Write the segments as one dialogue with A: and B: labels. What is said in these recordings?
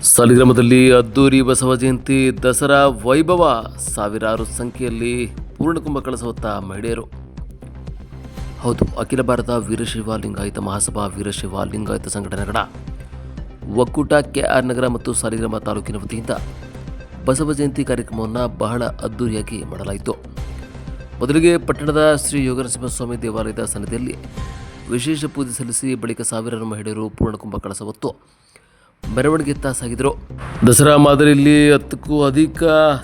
A: ಸಾಲಿಗ್ರಾಮದಲ್ಲಿ ಅದ್ದೂರಿ ಬಸವ ಜಯಂತಿ ದಸರಾ ವೈಭವ. ಸಾವಿರಾರು ಸಂಖ್ಯೆಯಲ್ಲಿ ಪೂರ್ಣಕುಂಭ ಕಳಸ ಹೊತ್ತ ಮಹಿಳೆಯರು. ಹೌದು, ಅಖಿಲ ಭಾರತ ವೀರಶೈವ ಲಿಂಗಾಯತ ಮಹಾಸಭಾ ವೀರಶೈವ ಲಿಂಗಾಯತ ಸಂಘಟನೆಗಳ ಒಕ್ಕೂಟ ಕೆಆರ್ ನಗರ ಮತ್ತು ಸಾಲಿಗ್ರಾಮ ತಾಲೂಕಿನ ವತಿಯಿಂದ ಬಸವ ಜಯಂತಿ ಕಾರ್ಯಕ್ರಮವನ್ನು ಬಹಳ ಅದ್ದೂರಿಯಾಗಿ ಮಾಡಲಾಯಿತು. ಮೊದಲಿಗೆ ಪಟ್ಟಣದ ಶ್ರೀ ಯೋಗನರಸಿಂಹಸ್ವಾಮಿ ದೇವಾಲಯದ ಸನ್ನಿಧಿಯಲ್ಲಿ ವಿಶೇಷ ಪೂಜೆ ಸಲ್ಲಿಸಿ ಬಳಿಕ ಸಾವಿರಾರು ಮಹಿಳೆಯರು ಪೂರ್ಣಕುಂಭ ಕಳಸ ಹೊತ್ತು ಮೆರವಣಿಗೆಯತ್ತ ಸಾಗಿದರು. ದಸರಾ ಮಾದರಿಯಲ್ಲಿ 10ಕ್ಕೂ ಅಧಿಕ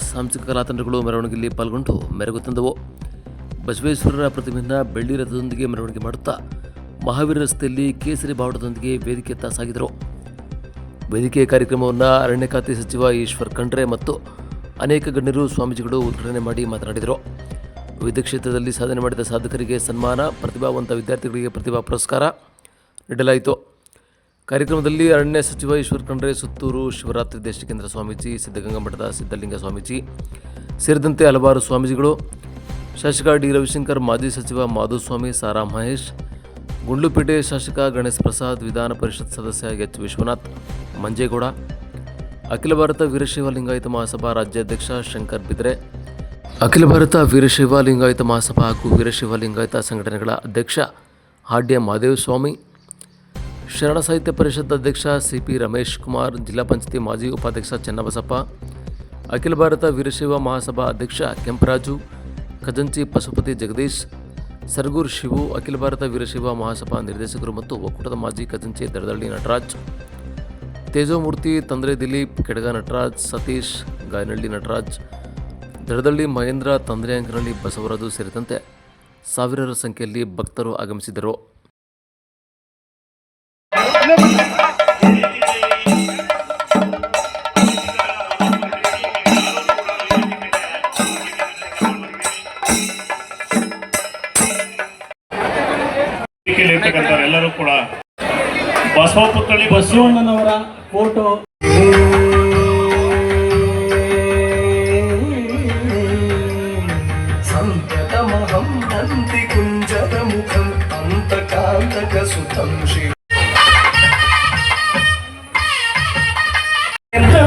A: ಸಾಂಸ್ಕೃತಿಕ ಕಲಾತಂಡಗಳು ಮೆರವಣಿಗೆಯಲ್ಲಿ ಪಾಲ್ಗೊಂಡು ಮೆರುಗು ತಂದವು. ಬಸವೇಶ್ವರರ ಪ್ರತಿಮೆಯನ್ನು ಬೆಳ್ಳಿ ರಥದೊಂದಿಗೆ ಮೆರವಣಿಗೆ ಮಾಡುತ್ತಾ ಮಹಾವೀರ ರಸ್ತೆಯಲ್ಲಿ ಕೇಸರಿ ಬಾವುಟದೊಂದಿಗೆ ವೇದಿಕೆಯತ್ತ ಸಾಗಿದರು. ವೇದಿಕೆ ಕಾರ್ಯಕ್ರಮವನ್ನು ಅರಣ್ಯ ಖಾತೆ ಸಚಿವ ಈಶ್ವರ್ ಖಂಡ್ರೆ ಮತ್ತು ಅನೇಕ ಗಣ್ಯರು ಸ್ವಾಮೀಜಿಗಳು ಉದ್ಘಾಟನೆ ಮಾಡಿ ಮಾತನಾಡಿದರು. ವಿವಿಧ ಕ್ಷೇತ್ರದಲ್ಲಿ ಸಾಧನೆ ಮಾಡಿದ ಸಾಧಕರಿಗೆ ಸನ್ಮಾನ, ಪ್ರತಿಭಾವಂತ ವಿದ್ಯಾರ್ಥಿಗಳಿಗೆ ಪ್ರತಿಭಾ ಪುರಸ್ಕಾರ ನೀಡಲಾಯಿತು. ಕಾರ್ಯಕ್ರಮದಲ್ಲಿ ಅರಣ್ಯ ಸಚಿವ ಈಶ್ವರ್ ಖಂಡ್ರೆ, ಸುತ್ತೂರು ಶಿವರಾತ್ರಿ ದೇಶಿಕೇಂದ್ರ ಸ್ವಾಮೀಜಿ, ಸಿದ್ಧಗಂಗಾ ಮಠದ ಸಿದ್ಧಲಿಂಗ ಸ್ವಾಮೀಜಿ ಸೇರಿದಂತೆ ಹಲವಾರು ಸ್ವಾಮೀಜಿಗಳು, ಶಾಸಕ ಡಿ ರವಿಶಂಕರ್, ಮಾಜಿ ಸಚಿವ ಮಾಧುಸ್ವಾಮಿ, ಸಾರಾ ಮಹೇಶ್, ಗುಂಡ್ಲುಪೇಟೆ ಶಾಸಕ ಗಣೇಶ್ ಪ್ರಸಾದ್, ವಿಧಾನ ಪರಿಷತ್ ಸದಸ್ಯ ಎಚ್ ವಿಶ್ವನಾಥ್, ಮಂಜೇಗೌಡ, ಅಖಿಲ ಭಾರತ ವೀರಶೈವ ಲಿಂಗಾಯತ ಮಹಾಸಭಾ ರಾಜ್ಯಾಧ್ಯಕ್ಷ ಶಂಕರ್ ಬಿದ್ರೆ, ಅಖಿಲ ಭಾರತ ವೀರಶೈವ ಲಿಂಗಾಯತ ಮಹಾಸಭಾ ಹಾಗೂ ವೀರಶೈವ ಲಿಂಗಾಯತ ಸಂಘಟನೆಗಳ ಅಧ್ಯಕ್ಷ ಹಾಡ್ಯ ಮಾದೇವಸ್ವಾಮಿ, ಶರಣ ಸಾಹಿತ್ಯ ಪರಿಷತ್ ಅಧ್ಯಕ್ಷ ಸಿಪಿ ರಮೇಶ್ ಕುಮಾರ್, ಜಿಲ್ಲಾ ಪಂಚಾಯತಿ ಮಾಜಿ ಉಪಾಧ್ಯಕ್ಷ ಚೆನ್ನಬಸಪ್ಪ, ಅಖಿಲ ಭಾರತ ವೀರಶೈವ ಮಹಾಸಭಾ ಅಧ್ಯಕ್ಷ ಕೆಂಪರಾಜು, ಖಜಂಚಿ ಪಶುಪತಿ ಜಗದೀಶ್, ಸರಗೂರು ಶಿವು, ಅಖಿಲ ಭಾರತ ವೀರಶೈವ ಮಹಾಸಭಾ ನಿರ್ದೇಶಕರು ಮತ್ತು ಒಕ್ಕೂಟದ ಮಾಜಿ ಖಜಂಚಿ ದಡದಳ್ಳಿ ನಟರಾಜ್, ತೇಜೋಮೂರ್ತಿ, ತಂದ್ರೆ ದಿಲೀಪ್, ಕೆಡಗ ನಟರಾಜ್, ಸತೀಶ್, ಗಾಯನಹಳ್ಳಿ ನಟರಾಜ್, ದಡದಳ್ಳಿ ಮಹೇಂದ್ರ, ತಂದ್ರೆ ಅಂಕನಹಳ್ಳಿ ಬಸವರಾಜು ಸೇರಿದಂತೆ ಸಾವಿರಾರು ಸಂಖ್ಯೆಯಲ್ಲಿ ಭಕ್ತರು ಆಗಮಿಸಿದರು.
B: ಎಲ್ಲರೂ ಕೂಡ ಬಸವ ಪುತ್ಥಳಿ
C: ಬಸವಣ್ಣನವರ ಫೋಟೋ ಸಂತತಮಹಂ ನಂದಿ ಕುಂಜರ ಮುಖಂ ಅಂತಕಾಂತಕ ಸುತಂ ಶಿವ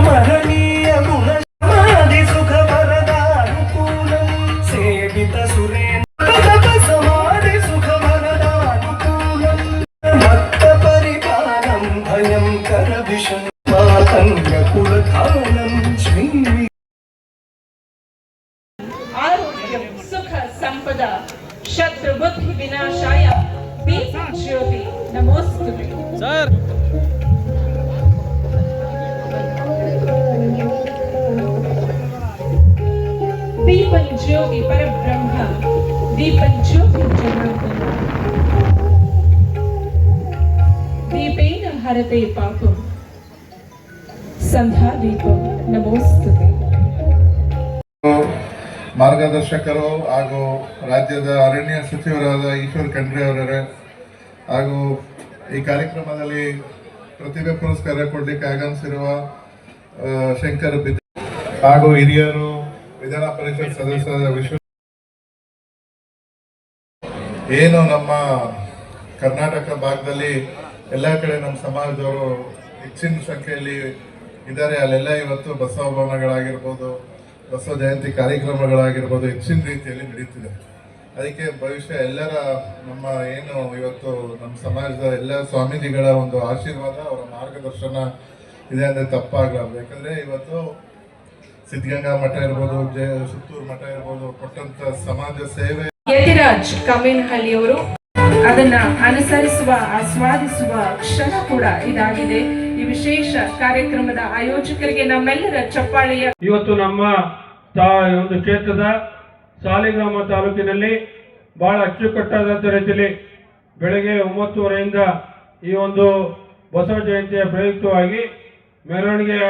C: ಮಹನೀಯ ಗುಣ ಸಮಾಧಿ ಸುಖ ವರದ ಅನುಕೂಲಂ ಸೇವಿತ ಸುರೇಂದ್ರ ಸಮಾಧಿ ಸುಖ ವರದ ಅನುಕೂಲಂ ಭಕ್ತ ಪರಿಪಾಲಂ ಭಯಂಕರ ವಿಷಂ ಮಾತಂಗ ಕುಲಧಾನಂ ಶ್ರೀ
D: ಆರೋಗ್ಯ ಸುಖ ಸಂಪದ ಶತ್ರು ಬುದ್ಧಿ ವಿನಾಶಾಯ ದೀಪ ಜ್ಯೋತಿ ನಮೋಸ್ತುತೆ. ಸರ್ दीपन ज्योति परब्रह्म दीपन ज्योति जनार्दन दीपेन हरते पापम संध्या दीपम नमोस्तुते.
E: ಮಾರ್ಗದರ್ಶಕರು ಹಾಗೂ ರಾಜ್ಯದ ಅರಣ್ಯ ಸಚಿವರಾದ ಈಶ್ವರ್ ಖಂಡ್ರೆ ಅವರೇ ಹಾಗೂ ಈ ಕಾರ್ಯಕ್ರಮದಲ್ಲಿ ಪ್ರತಿಭೆ ಪುರಸ್ಕಾರ ಕೊಡಲಿಕ್ಕೆ ಆಗಮಿಸಿರುವ ಶಂಕರ್ ಬಿದ್ರೆ ಹಾಗೂ ಹಿರಿಯರು, ವಿಧಾನ ಪರಿಷತ್ ಸದಸ್ಯರಾದ ವಿಶ್ವ ಏನು ನಮ್ಮ ಕರ್ನಾಟಕ ಭಾಗದಲ್ಲಿ ಎಲ್ಲ ಕಡೆ ನಮ್ಮ ಸಮಾಜದವರು ಹೆಚ್ಚಿನ ಸಂಖ್ಯೆಯಲ್ಲಿ ಇದ್ದಾರೆ. ಅಲ್ಲೆಲ್ಲ ಇವತ್ತು ಬಸವ ಭವನಗಳಾಗಿರ್ಬೋದು, ಬಸವ ಜಯಂತಿ ಕಾರ್ಯಕ್ರಮಗಳಾಗಿರ್ಬೋದು ಹೆಚ್ಚಿನ ರೀತಿಯಲ್ಲಿ ನಡೀತಿದೆ. ಅದಕ್ಕೆ ಭವಿಷ್ಯ ಎಲ್ಲರ ನಮ್ಮ ಏನು ಇವತ್ತು ನಮ್ಮ ಸಮಾಜದ ಎಲ್ಲ ಸ್ವಾಮೀಜಿಗಳ ಒಂದು ಆಶೀರ್ವಾದ, ಅವರ ಮಾರ್ಗದರ್ಶನ ಇದೆ ಅಂದರೆ ತಪ್ಪಾಗಲಾರ್ದು. ಯಾಕಂದರೆ ಇವತ್ತು ಸಿದ್ಧಗಂಗಾ ಮಠ ಇರ್ಬೋದು, ಸುತ್ತೂರು ಮಠ ಇರ್ಬೋದು, ಕೊಟ್ಟಂತ ಸಮಾಜ ಸೇವೆ.
D: ಯತಿರಾಜ್ ಕಮ್ಮೇನಹಳ್ಳಿಯವರು ಅದನ್ನ ಅನುಸರಿಸುವ, ಆಸ್ವಾದಿಸುವ ಕ್ಷಣ ಕೂಡ ಇದಾಗಿದೆ. ಈ ವಿಶೇಷ ಕಾರ್ಯಕ್ರಮದ ಆಯೋಜಕರಿಗೆ ನಮ್ಮೆಲ್ಲರ ಚಪ್ಪಾಳೆಯ.
C: ಇವತ್ತು ನಮ್ಮ ಒಂದು ಕ್ಷೇತ್ರದ ಸಾಲಿಗ್ರಾಮ ತಾಲೂಕಿನಲ್ಲಿ ಬಹಳ ಅಚ್ಚುಕಟ್ಟಾದಂಥ ರೀತಿಯಲ್ಲಿ ಬೆಳಗ್ಗೆ 9:30ರಿಂದ ಈ ಒಂದು ಬಸವ ಜಯಂತಿಯ ಪ್ರಯುಕ್ತವಾಗಿ ಮೆರವಣಿಗೆಯ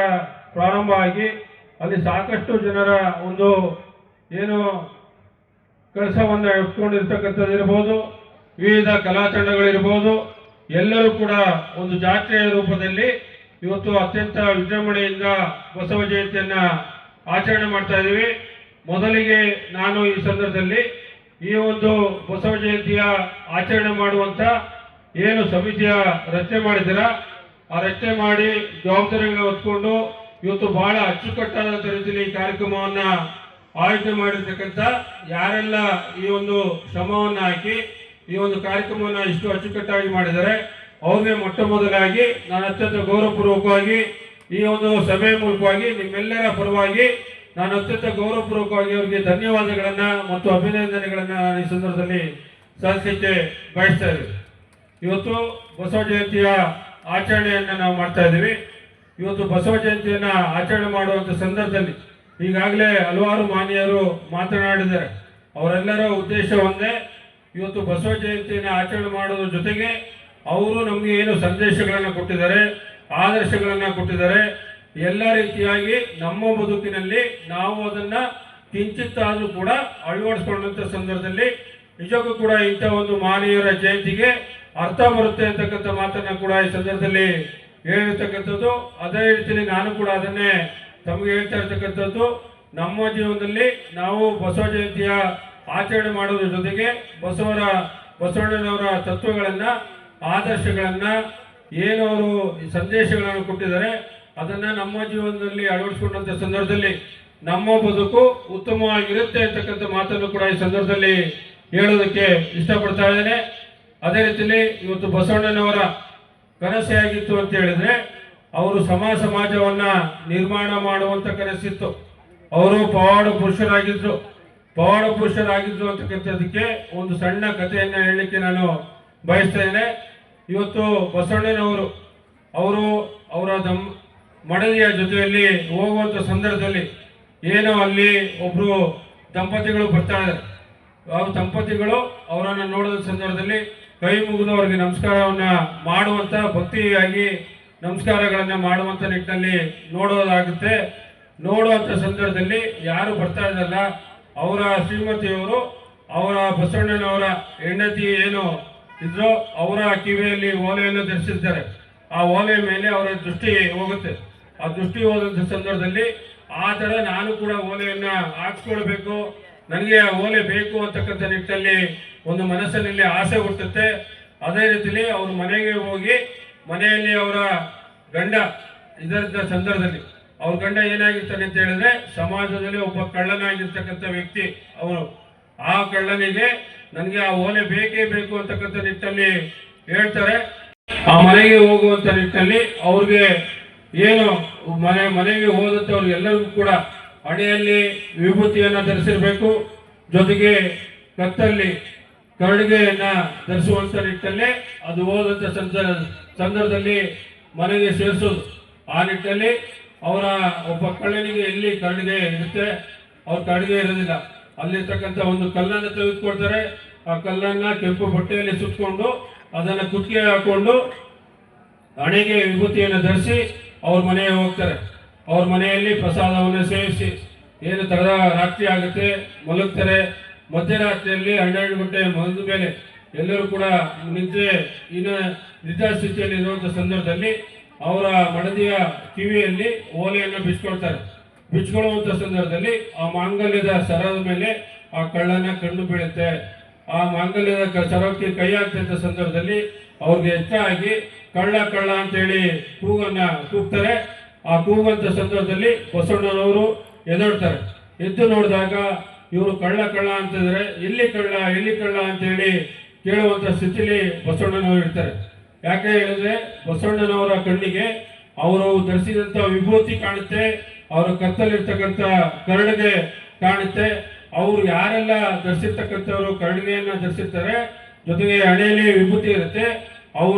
C: ಪ್ರಾರಂಭ ಆಗಿ ಅಲ್ಲಿ ಸಾಕಷ್ಟು ಜನರ ಒಂದು ಏನು ಕೆಲಸವನ್ನು ಎತ್ಕೊಂಡಿರ್ತಕ್ಕಂಥದ್ದು ಇರ್ಬೋದು, ವಿವಿಧ ಕಲಾ ತಂಡಗಳಿರ್ಬೋದು, ಎಲ್ಲರೂ ಕೂಡ ಒಂದು ಜಾತ್ರೆಯ ರೂಪದಲ್ಲಿ ಇವತ್ತು ಅತ್ಯಂತ ವಿಜೃಂಭಣೆಯಿಂದ ಬಸವ ಜಯಂತಿಯನ್ನ ಆಚರಣೆ ಮಾಡ್ತಾ ಇದ್ದೀವಿ. ಮೊದಲಿಗೆ ನಾನು ಈ ಸಂದರ್ಭದಲ್ಲಿ ಈ ಒಂದು ಬಸವ ಜಯಂತಿಯ ಆಚರಣೆ ಮಾಡುವಂತ ಏನು ಸಮಿತಿಯ ರಚನೆ ಮಾಡಿದ್ದೀರಾ ಆ ರಚನೆ ಮಾಡಿ ಜವಾಬ್ದಾರಿಗಳನ್ನ ಹೊತ್ಕೊಂಡು ಇವತ್ತು ಬಹಳ ಅಚ್ಚುಕಟ್ಟಾದ ರೀತಿಯಲ್ಲಿ ಈ ಕಾರ್ಯಕ್ರಮವನ್ನ ಆಯೋಜನೆ ಮಾಡಿರ್ತಕ್ಕಂಥ ಯಾರೆಲ್ಲ ಈ ಒಂದು ಶ್ರಮವನ್ನು ಹಾಕಿ ಈ ಒಂದು ಕಾರ್ಯಕ್ರಮವನ್ನು ಇಷ್ಟು ಅಚ್ಚುಕಟ್ಟಾಗಿ ಮಾಡಿದ್ದಾರೆ ಅವ್ರಿಗೆ ಮೊಟ್ಟ ಮೊದಲಾಗಿ ನಾನು ಅತ್ಯಂತ ಗೌರವಪೂರ್ವಕವಾಗಿ ಈ ಒಂದು ಸಭೆಯ ಮೂಲಕವಾಗಿ ನಿಮ್ಮೆಲ್ಲರ ಪರವಾಗಿ ನಾನು ಅತ್ಯಂತ ಗೌರವಪೂರ್ವಕವಾಗಿ ಅವರಿಗೆ ಧನ್ಯವಾದಗಳನ್ನ ಮತ್ತು ಅಭಿನಂದನೆಗಳನ್ನ ನಾನು ಈ ಸಂದರ್ಭದಲ್ಲಿ ಸಲ್ಲಿಸಲಿಕ್ಕೆ ಬಯಸ್ತಾ ಇದ್ದೀವಿ. ಇವತ್ತು ಬಸವ ಜಯಂತಿಯ ಆಚರಣೆಯನ್ನ ನಾವು ಮಾಡ್ತಾ ಇದ್ದೀವಿ. ಇವತ್ತು ಬಸವ ಜಯಂತಿಯನ್ನ ಆಚರಣೆ ಮಾಡುವಂತ ಸಂದರ್ಭದಲ್ಲಿ ಈಗಾಗಲೇ ಹಲವಾರು ಮಾನ್ಯರು ಮಾತನಾಡಿದ್ದಾರೆ. ಅವರೆಲ್ಲರ ಉದ್ದೇಶ ಒಂದೇ, ಇವತ್ತು ಬಸವ ಜಯಂತಿಯನ್ನು ಆಚರಣೆ ಮಾಡೋದ್ರ ಜೊತೆಗೆ ಅವರು ನಮಗೆ ಏನು ಸಂದೇಶಗಳನ್ನು ಕೊಟ್ಟಿದ್ದಾರೆ, ಆದರ್ಶಗಳನ್ನು ಕೊಟ್ಟಿದ್ದಾರೆ. ಎಲ್ಲ ರೀತಿಯಾಗಿ ನಮ್ಮ ಬದುಕಿನಲ್ಲಿ ನಾವು ಅದನ್ನ ಕಿಂಚಿತ್ತಾದರೂ ಕೂಡ ಅಳವಡಿಸಿಕೊಂಡಂತ ಸಂದರ್ಭದಲ್ಲಿ ನಿಜಕ್ಕೂ ಕೂಡ ಇಂಥ ಒಂದು ಮಾನವೀಯರ ಜಯಂತಿಗೆ ಅರ್ಥ ಬರುತ್ತೆ ಅಂತಕ್ಕಂಥ ಮಾತನ್ನ ಕೂಡ ಈ ಸಂದರ್ಭದಲ್ಲಿ ಹೇಳಿರ್ತಕ್ಕಂಥದ್ದು. ಅದೇ ರೀತಿಯಲ್ಲಿ ನಾನು ಕೂಡ ಅದನ್ನೇ ತಮಗೆ ಹೇಳ್ತಾ ಇರ್ತಕ್ಕಂಥದ್ದು. ನಮ್ಮ ಜೀವನದಲ್ಲಿ ನಾವು ಬಸವ ಜಯಂತಿಯ ಆಚರಣೆ ಮಾಡೋದ್ರ ಜೊತೆಗೆ ಬಸವಣ್ಣನವರ ತತ್ವಗಳನ್ನ, ಆದರ್ಶಗಳನ್ನ, ಏನು ಅವರು ಸಂದೇಶಗಳನ್ನು ಕೊಟ್ಟಿದ್ದಾರೆ ಅದನ್ನ ನಮ್ಮ ಜೀವನದಲ್ಲಿ ಅಳವಡಿಸಿಕೊಂಡಂತ ಸಂದರ್ಭದಲ್ಲಿ ನಮ್ಮ ಬದುಕು ಉತ್ತಮವಾಗಿರುತ್ತೆ ಅಂತಕ್ಕಂಥ ಮಾತನ್ನು ಕೂಡ ಈ ಸಂದರ್ಭದಲ್ಲಿ ಹೇಳೋದಕ್ಕೆ ಇಷ್ಟಪಡ್ತಾ ಇದ್ದೇನೆ. ಅದೇ ರೀತಿಯಲ್ಲಿ ಇವತ್ತು ಬಸವಣ್ಣನವರ ಕನಸೇ ಆಗಿತ್ತು ಅಂತ ಹೇಳಿದ್ರೆ ಅವರು ಸಮಾಜವನ್ನ ನಿರ್ಮಾಣ ಮಾಡುವಂತ ಕನಸಿತ್ತು. ಅವರು ಪವಾಡ ಪುರುಷರಾಗಿದ್ರು ಅಂತಕ್ಕಂಥದಕ್ಕೆ ಒಂದು ಸಣ್ಣ ಕಥೆಯನ್ನ ಹೇಳಲಿಕ್ಕೆ ನಾನು ಬಯಸ್ತೇನೆ. ಇವತ್ತು ಬಸವಣ್ಣನವರು ಅವರ ಮಡದಿಯ ಜೊತೆಯಲ್ಲಿ ಹೋಗುವಂತ ಸಂದರ್ಭದಲ್ಲಿ ಏನೋ ಅಲ್ಲಿ ಒಬ್ರು ದಂಪತಿಗಳು ಬರ್ತಾ ಇದ್ದಾರೆ. ಆ ದಂಪತಿಗಳು ಅವರನ್ನ ನೋಡಿದ ಸಂದರ್ಭದಲ್ಲಿ ಕೈ ಮುಗಿದು ಅವರಿಗೆ ನಮಸ್ಕಾರವನ್ನ ಮಾಡುವಂತ ಭಕ್ತಿಯಾಗಿ ನಮಸ್ಕಾರಗಳನ್ನ ಮಾಡುವಂತ ನಿಟ್ಟಿನಲ್ಲಿ ನೋಡೋದಾಗುತ್ತೆ. ನೋಡುವಂತ ಸಂದರ್ಭದಲ್ಲಿ ಯಾರು ಬರ್ತಾ ಇದ್ದಲ್ಲ ಅವರ ಶ್ರೀಮತಿಯವರು ಅವರ ಬಸವಣ್ಣನವರ ಹೆಂಡತಿ ಏನು ಇದ್ರೋ ಅವರ ಕಿವಿಯಲ್ಲಿ ಓಲೆಯನ್ನು ಧರಿಸಿರ್ತಾರೆ. ಆ ಓಲೆ ಮೇಲೆ ಅವರ ದೃಷ್ಟಿ ಹೋಗುತ್ತೆ. ಆ ದೃಷ್ಟಿ ಹೋದಂತ ಸಂದರ್ಭದಲ್ಲಿ ಆ ತರ ನಾನು ಕೂಡ ಓಲೆಯನ್ನ ಹಾಕ್ಸ್ಕೊಳ್ಬೇಕು, ನನಗೆ ಆ ಓಲೆ ಬೇಕು ಅಂತಕ್ಕಂಥ ನಿಟ್ಟಿನಲ್ಲಿ ಒಂದು ಮನಸ್ಸಿನಲ್ಲಿ ಆಸೆ ಹುಟ್ಟುತ್ತೆ. ಅದೇ ರೀತಿಯಲ್ಲಿ ಅವ್ರ ಮನೆಗೆ ಹೋಗಿ ಮನೆಯಲ್ಲಿ ಅವರ ಗಂಡ ಇದರ ಸಂದರ್ಭದಲ್ಲಿ ಅವ್ರ ಗಂಡ ಏನಾಗಿರ್ತಾನೆ ಅಂತ ಹೇಳಿದ್ರೆ ಸಮಾಜದಲ್ಲಿ ಒಬ್ಬ ಕಳ್ಳನಾಗಿರ್ತಕ್ಕಂಥ ವ್ಯಕ್ತಿ. ಅವನು ಆ ಕಳ್ಳನಿಗೆ ನನಗೆ ಆ ಓಲೆ ಬೇಕೇ ಬೇಕು ಅಂತಕ್ಕಂಥ ನಿಟ್ಟಿನಲ್ಲಿ ಹೇಳ್ತಾರೆ. ಆ ಮನೆಗೆ ಹೋಗುವಂತ ನಿಟ್ಟಿನಲ್ಲಿ ಅವ್ರಿಗೆ ಏನು ಮನೆಗೆ ಹೋದಂಥವ್ರಿಗೆ ಎಲ್ಲರಿಗೂ ಕೂಡ ಹಣೆಯಲ್ಲಿ ವಿಭೂತಿಯನ್ನ ಧರಿಸಿರ್ಬೇಕು, ಜೊತೆಗೆ ಕತ್ತಲ್ಲಿ ಕರಡಿಗೆಯನ್ನ ಧರಿಸುವಂತ ನಿಟ್ಟಿನಲ್ಲಿ ಅದು ಹೋದಂತ ಸಂದರ್ಭದಲ್ಲಿ ಮನೆಗೆ ಸೇರಿಸೋದು. ಆ ನಿಟ್ಟಿನಲ್ಲಿ ಅವರ ಒಬ್ಬ ಕಳ್ಳನಿಗೆ ಎಲ್ಲಿ ಕರಡಿಗೆ ಇರುತ್ತೆ, ಅವ್ರ ಕರಡಿಗೆ ಇರೋದಿಲ್ಲ. ಅಲ್ಲಿರ್ತಕ್ಕಂಥ ಒಂದು ಕಲ್ಲನ್ನು ತೆಗೆದುಕೊಳ್ತಾರೆ. ಆ ಕಲ್ಲನ್ನ ಕೆಂಪು ಬಟ್ಟೆಯಲ್ಲಿ ಸುತ್ತಕೊಂಡು ಅದನ್ನ ಕುತ್ತಿಗೆ ಹಾಕೊಂಡು ಹಣೆಗೆ ವಿಭೂತಿಯನ್ನು ಧರಿಸಿ ಅವ್ರ ಮನೆಗೆ ಹೋಗ್ತಾರೆ. ಅವ್ರ ಮನೆಯಲ್ಲಿ ಪ್ರಸಾದವನ್ನು ಸೇವಿಸಿ ಏನು ತರದ ರಾತ್ರಿ ಆಗುತ್ತೆ, ಮಲಗ್ತಾರೆ. ಮಧ್ಯರಾತ್ರಿಯಲ್ಲಿ 12 ಗಂಟೆ ಮಲದ ಮೇಲೆ ಎಲ್ಲರೂ ಕೂಡ ನಿದ್ರಾ ಸ್ಥಿತಿಯಲ್ಲಿ ಇರುವಂತ ಸಂದರ್ಭದಲ್ಲಿ ಅವರ ಮಡದಿಯ ಕಿವಿಯಲ್ಲಿ ಓಲೆಯನ್ನು ಬಿಚ್ಕೊಳ್ಳುವಂತ ಸಂದರ್ಭದಲ್ಲಿ ಆ ಮಾಂಗಲ್ಯದ ಸರದ ಮೇಲೆ ಆ ಕಳ್ಳನ ಕಣ್ಣು ಬೀಳುತ್ತೆ. ಆ ಮಾಂಗಲ್ಯದ ಸರಕ್ಕೆ ಕೈ ಹಾಕ್ತಂತ ಸಂದರ್ಭದಲ್ಲಿ ಅವ್ರಿಗೆ ಹೆಚ್ಚಾಗಿ ಕಳ್ಳ ಅಂತೇಳಿ ಕೂಗ್ತಾರೆ. ಆ ಕೂಗುವಂತ ಸಂದರ್ಭದಲ್ಲಿ ಬಸವಣ್ಣನವರು ಎದ್ದೇಳ್ತಾರೆ. ಎದ್ದು ನೋಡಿದಾಗ ಇವರು ಕಳ್ಳ ಅಂತಿದ್ರೆ ಎಲ್ಲಿ ಕಳ್ಳ ಅಂತೇಳಿ ಕೇಳುವಂತ ಸ್ಥಿತಿಲಿ ಬಸವಣ್ಣನವರು ಇರ್ತಾರೆ. ಯಾಕೆ ಹೇಳಿದ್ರೆ ಬಸವಣ್ಣನವರ ಕಣ್ಣಿಗೆ ಅವರು ಧರಿಸಿದಂತ ವಿಭೂತಿ ಕಾಣುತ್ತೆ, ಅವರ ಕತ್ತಲಿರ್ತಕ್ಕಂಥ ಕರಡಿಗೆ ಕಾಣುತ್ತೆ. ಅವರು ಯಾರೆಲ್ಲ ಧರಿಸಿರ್ತಕ್ಕಂಥವ್ರು ಕರಡಿಗೆಯನ್ನ ಧರಿಸಿರ್ತಾರೆ, ಜೊತೆಗೆ ಹಣೆಯಲ್ಲಿ ವಿಭೂತಿ ಇರುತ್ತೆ,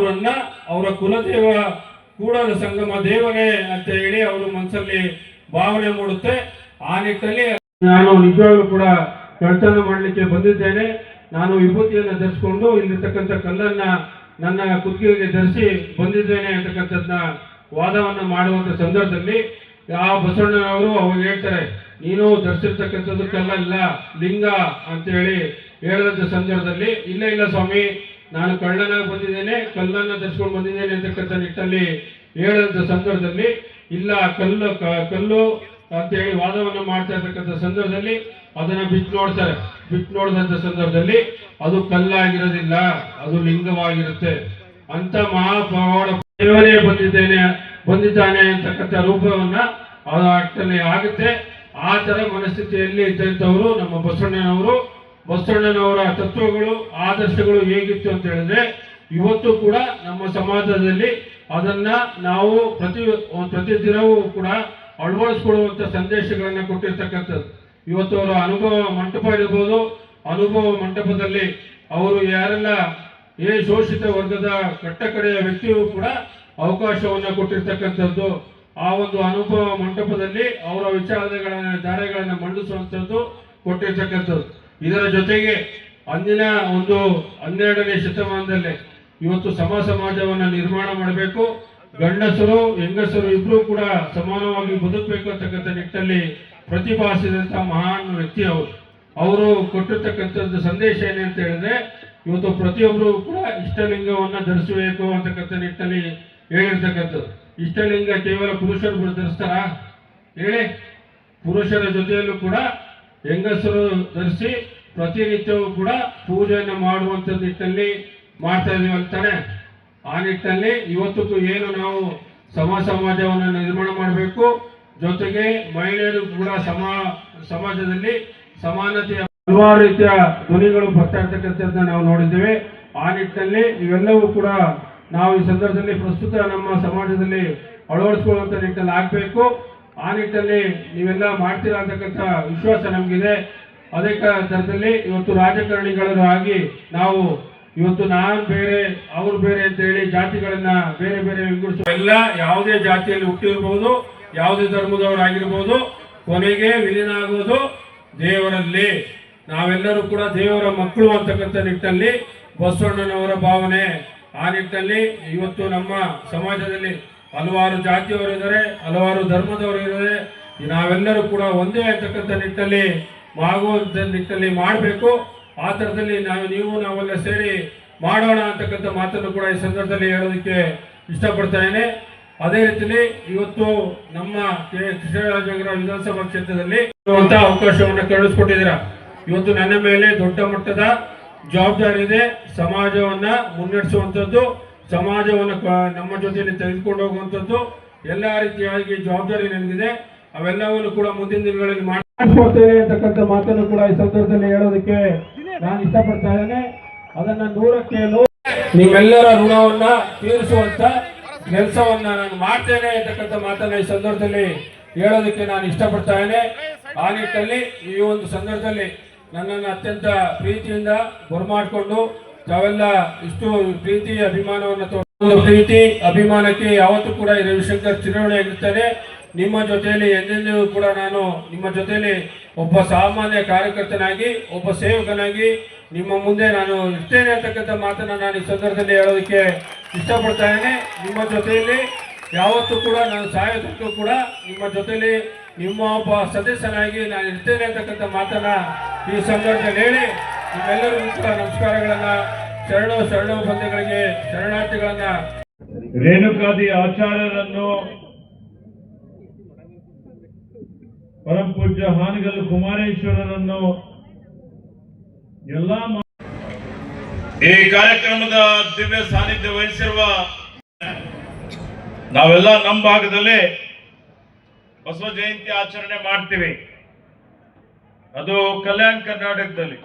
C: ಅವರ ಕುಲದೇವ ಕೂಡಲ ಸಂಗಮ ದೇವನೇ ಅಂತ ಹೇಳಿ ಅವರು ಮನಸ್ಸಲ್ಲಿ ಭಾವನೆ ಮೂಡುತ್ತೆ. ಆ ನಿಟ್ಟಿನಲ್ಲಿ ನಾನು ನಿಜವಾಗ್ಲೂ ಕೂಡ ಕಳ್ತನ ಮಾಡಲಿಕ್ಕೆ ಬಂದಿದ್ದೇನೆ, ನಾನು ವಿಭೂತಿಯನ್ನು ಧರಿಸಿಕೊಂಡು ಇಲ್ಲಿರ್ತಕ್ಕಂಥ ಕಲ್ಲನ್ನ ನನ್ನ ಕುತ್ತಿಗೆಗೆ ಧರಿಸಿ ಬಂದಿದ್ದೇನೆ ಅಂತಕ್ಕಂಥದ್ನ ವಾದವನ್ನ ಮಾಡುವಂತ ಸಂದರ್ಭದಲ್ಲಿ ಆ ಬಸವಣ್ಣನವರು ಅವಾಗ ಹೇಳ್ತಾರೆ, ನೀನು ಧರಿಸಿರ್ತಕ್ಕಂಥದ್ದು ಕಲ್ಲಲ್ಲ ಲಿಂಗ ಅಂತ ಹೇಳಿದಂತ ಸಂದರ್ಭದಲ್ಲಿ ಇಲ್ಲ ಸ್ವಾಮಿ, ನಾನು ಕಳ್ಳನಾಗಿ ಬಂದಿದ್ದೇನೆ, ಕಲ್ಲನ್ನ ಧರಿಸ್ಕೊಂಡು ಬಂದಿದ್ದೇನೆ ಅಂತಕ್ಕಂಥ ನಿಟ್ಟಲ್ಲಿ ಹೇಳಿದಂತ ಸಂದರ್ಭದಲ್ಲಿ ಇಲ್ಲ ಕಲ್ಲು ಅಂತೇಳಿ ವಾದವನ್ನ ಮಾಡ್ತಾ ಇರ್ತಕ್ಕಂಥ ಸಂದರ್ಭದಲ್ಲಿ ಅದನ್ನ ಬಿಟ್ಟು ನೋಡಿದಂತ ಸಂದರ್ಭದಲ್ಲಿ ಅದು ಕಲ್ಲಾಗಿರೋದಿಲ್ಲ, ಅದು ಲಿಂಗವಾಗಿರುತ್ತೆ ಅಂತ ಮಹಾಪವಾಡ ದೇವರೇ ಬಂದಿದ್ದಾನೆ ಅಂತಕ್ಕಂಥ ರೂಪವನ್ನ ಅರ್ಥನೆ ಆಗುತ್ತೆ. ಆ ತರ ಮನಸ್ಥಿತಿಯಲ್ಲಿ ಇದ್ದಂಥವರು ನಮ್ಮ ಬಸವಣ್ಣನವರ ತತ್ವಗಳು, ಆದರ್ಶಗಳು ಹೇಗಿತ್ತು ಅಂತ ಹೇಳಿದ್ರೆ ಇವತ್ತು ಕೂಡ ನಮ್ಮ ಸಮಾಜದಲ್ಲಿ ಅದನ್ನ ನಾವು ಪ್ರತಿದಿನವೂ ಕೂಡ ಅಳವಡಿಸ್ಕೊಳ್ಳುವಂತ ಸಂದೇಶಗಳನ್ನ ಕೊಟ್ಟಿರ್ತಕ್ಕಂಥದ್ದು. ಇವತ್ತು ಅವರ ಅನುಭವ ಮಂಟಪ ಇರ್ಬೋದು, ಅನುಭವ ಮಂಟಪದಲ್ಲಿ ಅವರು ಯಾರೆಲ್ಲ ಶೋಷಿತ ವರ್ಗದ ಕಟ್ಟಕಡೆಯ ವ್ಯಕ್ತಿಯೂ ಕೂಡ ಅವಕಾಶವನ್ನ ಕೊಟ್ಟಿರ್ತಕ್ಕಂಥದ್ದು. ಆ ಒಂದು ಅನುಭವ ಮಂಟಪದಲ್ಲಿ ಅವರ ಧಾರೆಗಳನ್ನ ಮಂಡಿಸುವಂಥದ್ದು ಕೊಟ್ಟಿರ್ತಕ್ಕಂಥದ್ದು. ಇದರ ಜೊತೆಗೆ ಅಂದಿನ ಒಂದು 12ನೇ ಶತಮಾನದಲ್ಲಿ ಇವತ್ತು ಸಮಾಜವನ್ನ ನಿರ್ಮಾಣ ಮಾಡಬೇಕು, ಗಂಡಸರು ಹೆಂಗಸರು ಇಬ್ರು ಕೂಡ ಸಮಾನವಾಗಿ ಬದುಕಬೇಕು ಅಂತಕ್ಕಂಥ ನಿಟ್ಟಿನಲ್ಲಿ ಪ್ರತಿಭಾಸಿದಂತಹ ಮಹಾನ್ ವ್ಯಕ್ತಿ ಅವರು ಕೊಟ್ಟಿರ್ತಕ್ಕಂಥದ್ದು ಸಂದೇಶ ಏನಂತ ಹೇಳಿದ್ರೆ ಇವತ್ತು ಪ್ರತಿಯೊಬ್ಬರು ಕೂಡ ಇಷ್ಟಲಿಂಗವನ್ನ ಧರಿಸಬೇಕು ಅಂತಕ್ಕಂಥ ನಿಟ್ಟಿನಲ್ಲಿ ಹೇಳಿರ್ತಕ್ಕಂಥದ್ದು. ಇಷ್ಟಲಿಂಗ ಕೇವಲ ಪುರುಷರು ಧರಿಸ್ತಾರ ಹೇಳಿ? ಪುರುಷರ ಜೊತೆಯಲ್ಲೂ ಕೂಡ ಹೆಂಗಸರು ಧರಿಸಿ ಪ್ರತಿನಿತ್ಯವೂ ಕೂಡ ಪೂಜೆಯನ್ನು ಮಾಡುವಂತ ನಿಟ್ಟಿನಲ್ಲಿ ಮಾಡ್ತಾ ಇದೀವಿ ಅಂತಾನೆ. ಆ ನಿಟ್ಟಿನಲ್ಲಿ ಇವತ್ತು ಏನು ನಾವು ಸಮಾಜವನ್ನು ನಿರ್ಮಾಣ ಮಾಡಬೇಕು, ಜೊತೆಗೆ ಮಹಿಳೆಯರು ಕೂಡ ಸಮಾಜದಲ್ಲಿ ಸಮಾನತೆಯ ಹಲವಾರು ರೀತಿಯ ಧ್ವನಿಗಳು ಬರ್ತಾ ಇರ್ತಕ್ಕಂಥದ್ದನ್ನ ನಾವು ನೋಡಿದ್ದೇವೆ. ಆ ನಿಟ್ಟಿನಲ್ಲಿ ಇವೆಲ್ಲವೂ ಕೂಡ ನಾವು ಈ ಸಂದರ್ಭದಲ್ಲಿ ಪ್ರಸ್ತುತ ನಮ್ಮ ಸಮಾಜದಲ್ಲಿ ಅಳವಡಿಸಿಕೊಳ್ಳುವಂತ ನಿಟ್ಟಿನಲ್ಲಿ ಆಗಬೇಕು. ಆ ನಿಟ್ಟಿನಲ್ಲಿ ನೀವೆಲ್ಲ ಮಾಡ್ತೀರಾ ಅಂತಕ್ಕಂಥ ವಿಶ್ವಾಸ ನಮಗಿದೆ. ಅದೇ ತರದಲ್ಲಿ ಇವತ್ತು ರಾಜಕಾರಣಿಗಳು ಆಗಿ ನಾವು ಇವತ್ತು ನಾನು ಬೇರೆ ಅವ್ರು ಬೇರೆ ಅಂತ ಹೇಳಿ ಜಾತಿಗಳನ್ನ ಬೇರೆ ಬೇರೆ ವಿಂಗಡಿಸುವ ಎಲ್ಲ ಯಾವುದೇ ಜಾತಿಯಲ್ಲಿ ಹುಟ್ಟಿರ್ಬೋದು, ಯಾವುದೇ ಧರ್ಮದವರಾಗಿರ್ಬೋದು, ಕೊನೆಗೆ ವಿಲೀನ ಆಗೋದು ದೇವರಲ್ಲಿ. ನಾವೆಲ್ಲರೂ ಕೂಡ ದೇವರ ಮಕ್ಕಳು ಅಂತಕ್ಕಂಥ ನಿಟ್ಟಿನಲ್ಲಿ ಬಸವಣ್ಣನವರ ಭಾವನೆ. ಆ ನಿಟ್ಟಿನಲ್ಲಿ ಇವತ್ತು ನಮ್ಮ ಸಮಾಜದಲ್ಲಿ ಹಲವಾರು ಜಾತಿಯವರು ಇದ್ದಾರೆ, ಹಲವಾರು ಧರ್ಮದವರು ಇದ್ದಾರೆ. ನಾವೆಲ್ಲರೂ ಕೂಡ ಒಂದೇ ಅಂತಕ್ಕಂಥ ನಿಟ್ಟಿನಲ್ಲಿ ಆಗುವಂತ ನಿಟ್ಟಿನಲ್ಲಿ ಮಾಡಬೇಕು. ಆ ಥರದಲ್ಲಿ ನಾವೆಲ್ಲ ಸೇರಿ ಮಾಡೋಣ ಅಂತಕ್ಕಂಥ ಮಾತನ್ನು ಕೂಡ ಈ ಸಂದರ್ಭದಲ್ಲಿ ಹೇಳೋದಕ್ಕೆ ಇಷ್ಟಪಡ್ತಾ ಇದ್ದೇನೆ. ಅದೇ ರೀತಿಯಲ್ಲಿ ಇವತ್ತು ನಮ್ಮ ಕೃಷ್ಣರಾಜನಗರ ವಿಧಾನಸಭಾ ಕ್ಷೇತ್ರದಲ್ಲಿ ಅವಕಾಶವನ್ನು ಕಳಿಸ್ಕೊಟ್ಟಿದ್ದೀರಾ. ಇವತ್ತು ನನ್ನ ಮೇಲೆ ದೊಡ್ಡ ಮಟ್ಟದ ಜವಾಬ್ದಾರಿ ಇದೆ. ಸಮಾಜವನ್ನ ಮುನ್ನಡೆಸುವಂಥದ್ದು, ಸಮಾಜವನ್ನು ನಮ್ಮ ಜೊತೆಯಲ್ಲಿ ತೆಗೆದುಕೊಂಡು ಹೋಗುವಂಥದ್ದು ಎಲ್ಲ ರೀತಿಯಾಗಿ ಜವಾಬ್ದಾರಿ ನನಗಿದೆ. ಅವೆಲ್ಲವನ್ನು ಕೂಡ ಮುಂದಿನ ದಿನಗಳಲ್ಲಿ ಮಾಡಿಕೊಡ್ತೇನೆ ಅಂತಕ್ಕಂಥ ಮಾತನ್ನು ಕೂಡ ಈ ಸಂದರ್ಭದಲ್ಲಿ ಹೇಳೋದಕ್ಕೆ ನಾನು ಇಷ್ಟಪಡ್ತಾ ಇದ್ದೇನೆ. ಅದನ್ನ 100ಕ್ಕೆ 100 ನಿಮ್ಮೆಲ್ಲರ ಋಣವನ್ನ ತೀರಿಸುವಂತ ಕೆಲಸವನ್ನ ನಾನು ಮಾಡ್ತೇನೆ ಅಂತಕ್ಕಂಥ ಮಾತನ್ನ ಈ ಸಂದರ್ಭದಲ್ಲಿ ಹೇಳೋದಕ್ಕೆ ನಾನು ಇಷ್ಟಪಡ್ತಾ ಇದ್ದೇನೆ. ಆ ನಿಟ್ಟಿನಲ್ಲಿ ಈ ಒಂದು ಸಂದರ್ಭದಲ್ಲಿ ನನ್ನನ್ನು ಅತ್ಯಂತ ಪ್ರೀತಿಯಿಂದ ಬರಮಾಡಿಕೊಂಡು ತಾವೆಲ್ಲ ಇಷ್ಟು ಪ್ರೀತಿ ಅಭಿಮಾನವನ್ನು ಪ್ರೀತಿ ಅಭಿಮಾನಕ್ಕೆ ಯಾವತ್ತೂ ಕೂಡ ಈ ರವಿಶಂಕರ್ ಚಿರಋಣಿಯಾಗಿರ್ತಾನೆ. ನಿಮ್ಮ ಜೊತೆಯಲ್ಲಿ ಎಂದೆಂದಿಗೂ ಕೂಡ ನಾನು ನಿಮ್ಮ ಜೊತೆಯಲ್ಲಿ ಒಬ್ಬ ಸಾಮಾನ್ಯ ಕಾರ್ಯಕರ್ತನಾಗಿ, ಒಬ್ಬ ಸೇವಕನಾಗಿ ನಿಮ್ಮ ಮುಂದೆ ನಾನು ಇರ್ತೇನೆ ಅಂತಕ್ಕಂಥ ಮಾತನ್ನ ನಾನು ಈ ಸಂದರ್ಭದಲ್ಲಿ ಹೇಳೋದಕ್ಕೆ ಇಷ್ಟಪಡ್ತಾ ಇದ್ದೇನೆ. ನಿಮ್ಮ ಜೊತೆಯಲ್ಲಿ ಯಾವತ್ತೂ ಕೂಡ ನಾನು ಸಾಯೋದಕ್ಕೂ ಕೂಡ ನಿಮ್ಮ ಜೊತೆಯಲ್ಲಿ ನಿಮ್ಮ ಒಬ್ಬ ಸದಸ್ಯನಾಗಿ ನಾನು ಇರ್ತೇನೆ ಅಂತಕ್ಕಂಥ ಮಾತನ್ನ ಈ ಸಂದರ್ಭದಲ್ಲಿ ಹೇಳಿ ನಿಮ್ಮೆಲ್ಲರಿಗೂ ಕೂಡ ನಮಸ್ಕಾರಗಳನ್ನ, ಶರಣ ಬಂಧುಗಳಿಗೆ ಶರಣಾರ್ಥಿಗಳನ್ನ,
B: ರೇಣುಕಾದಿ ಆಚಾರ್ಯರನ್ನು, ಪರಮ ಪೂಜ್ಯ ಹಾನಗಲ್ಲು ಕುಮಾರೇಶ್ವರರನ್ನು ಎಲ್ಲ ಈ ಕಾರ್ಯಕ್ರಮದ ದಿವ್ಯ ಸಾನ್ನಿಧ್ಯ ವಹಿಸಿರುವ ನಾವೆಲ್ಲ ನಮ್ಮ ಭಾಗದಲ್ಲಿ ಬಸವ ಜಯಂತಿ ಆಚರಣೆ ಮಾಡ್ತೀವಿ. ಅದು ಕಲ್ಯಾಣ ಕರ್ನಾಟಕದಲ್ಲಿ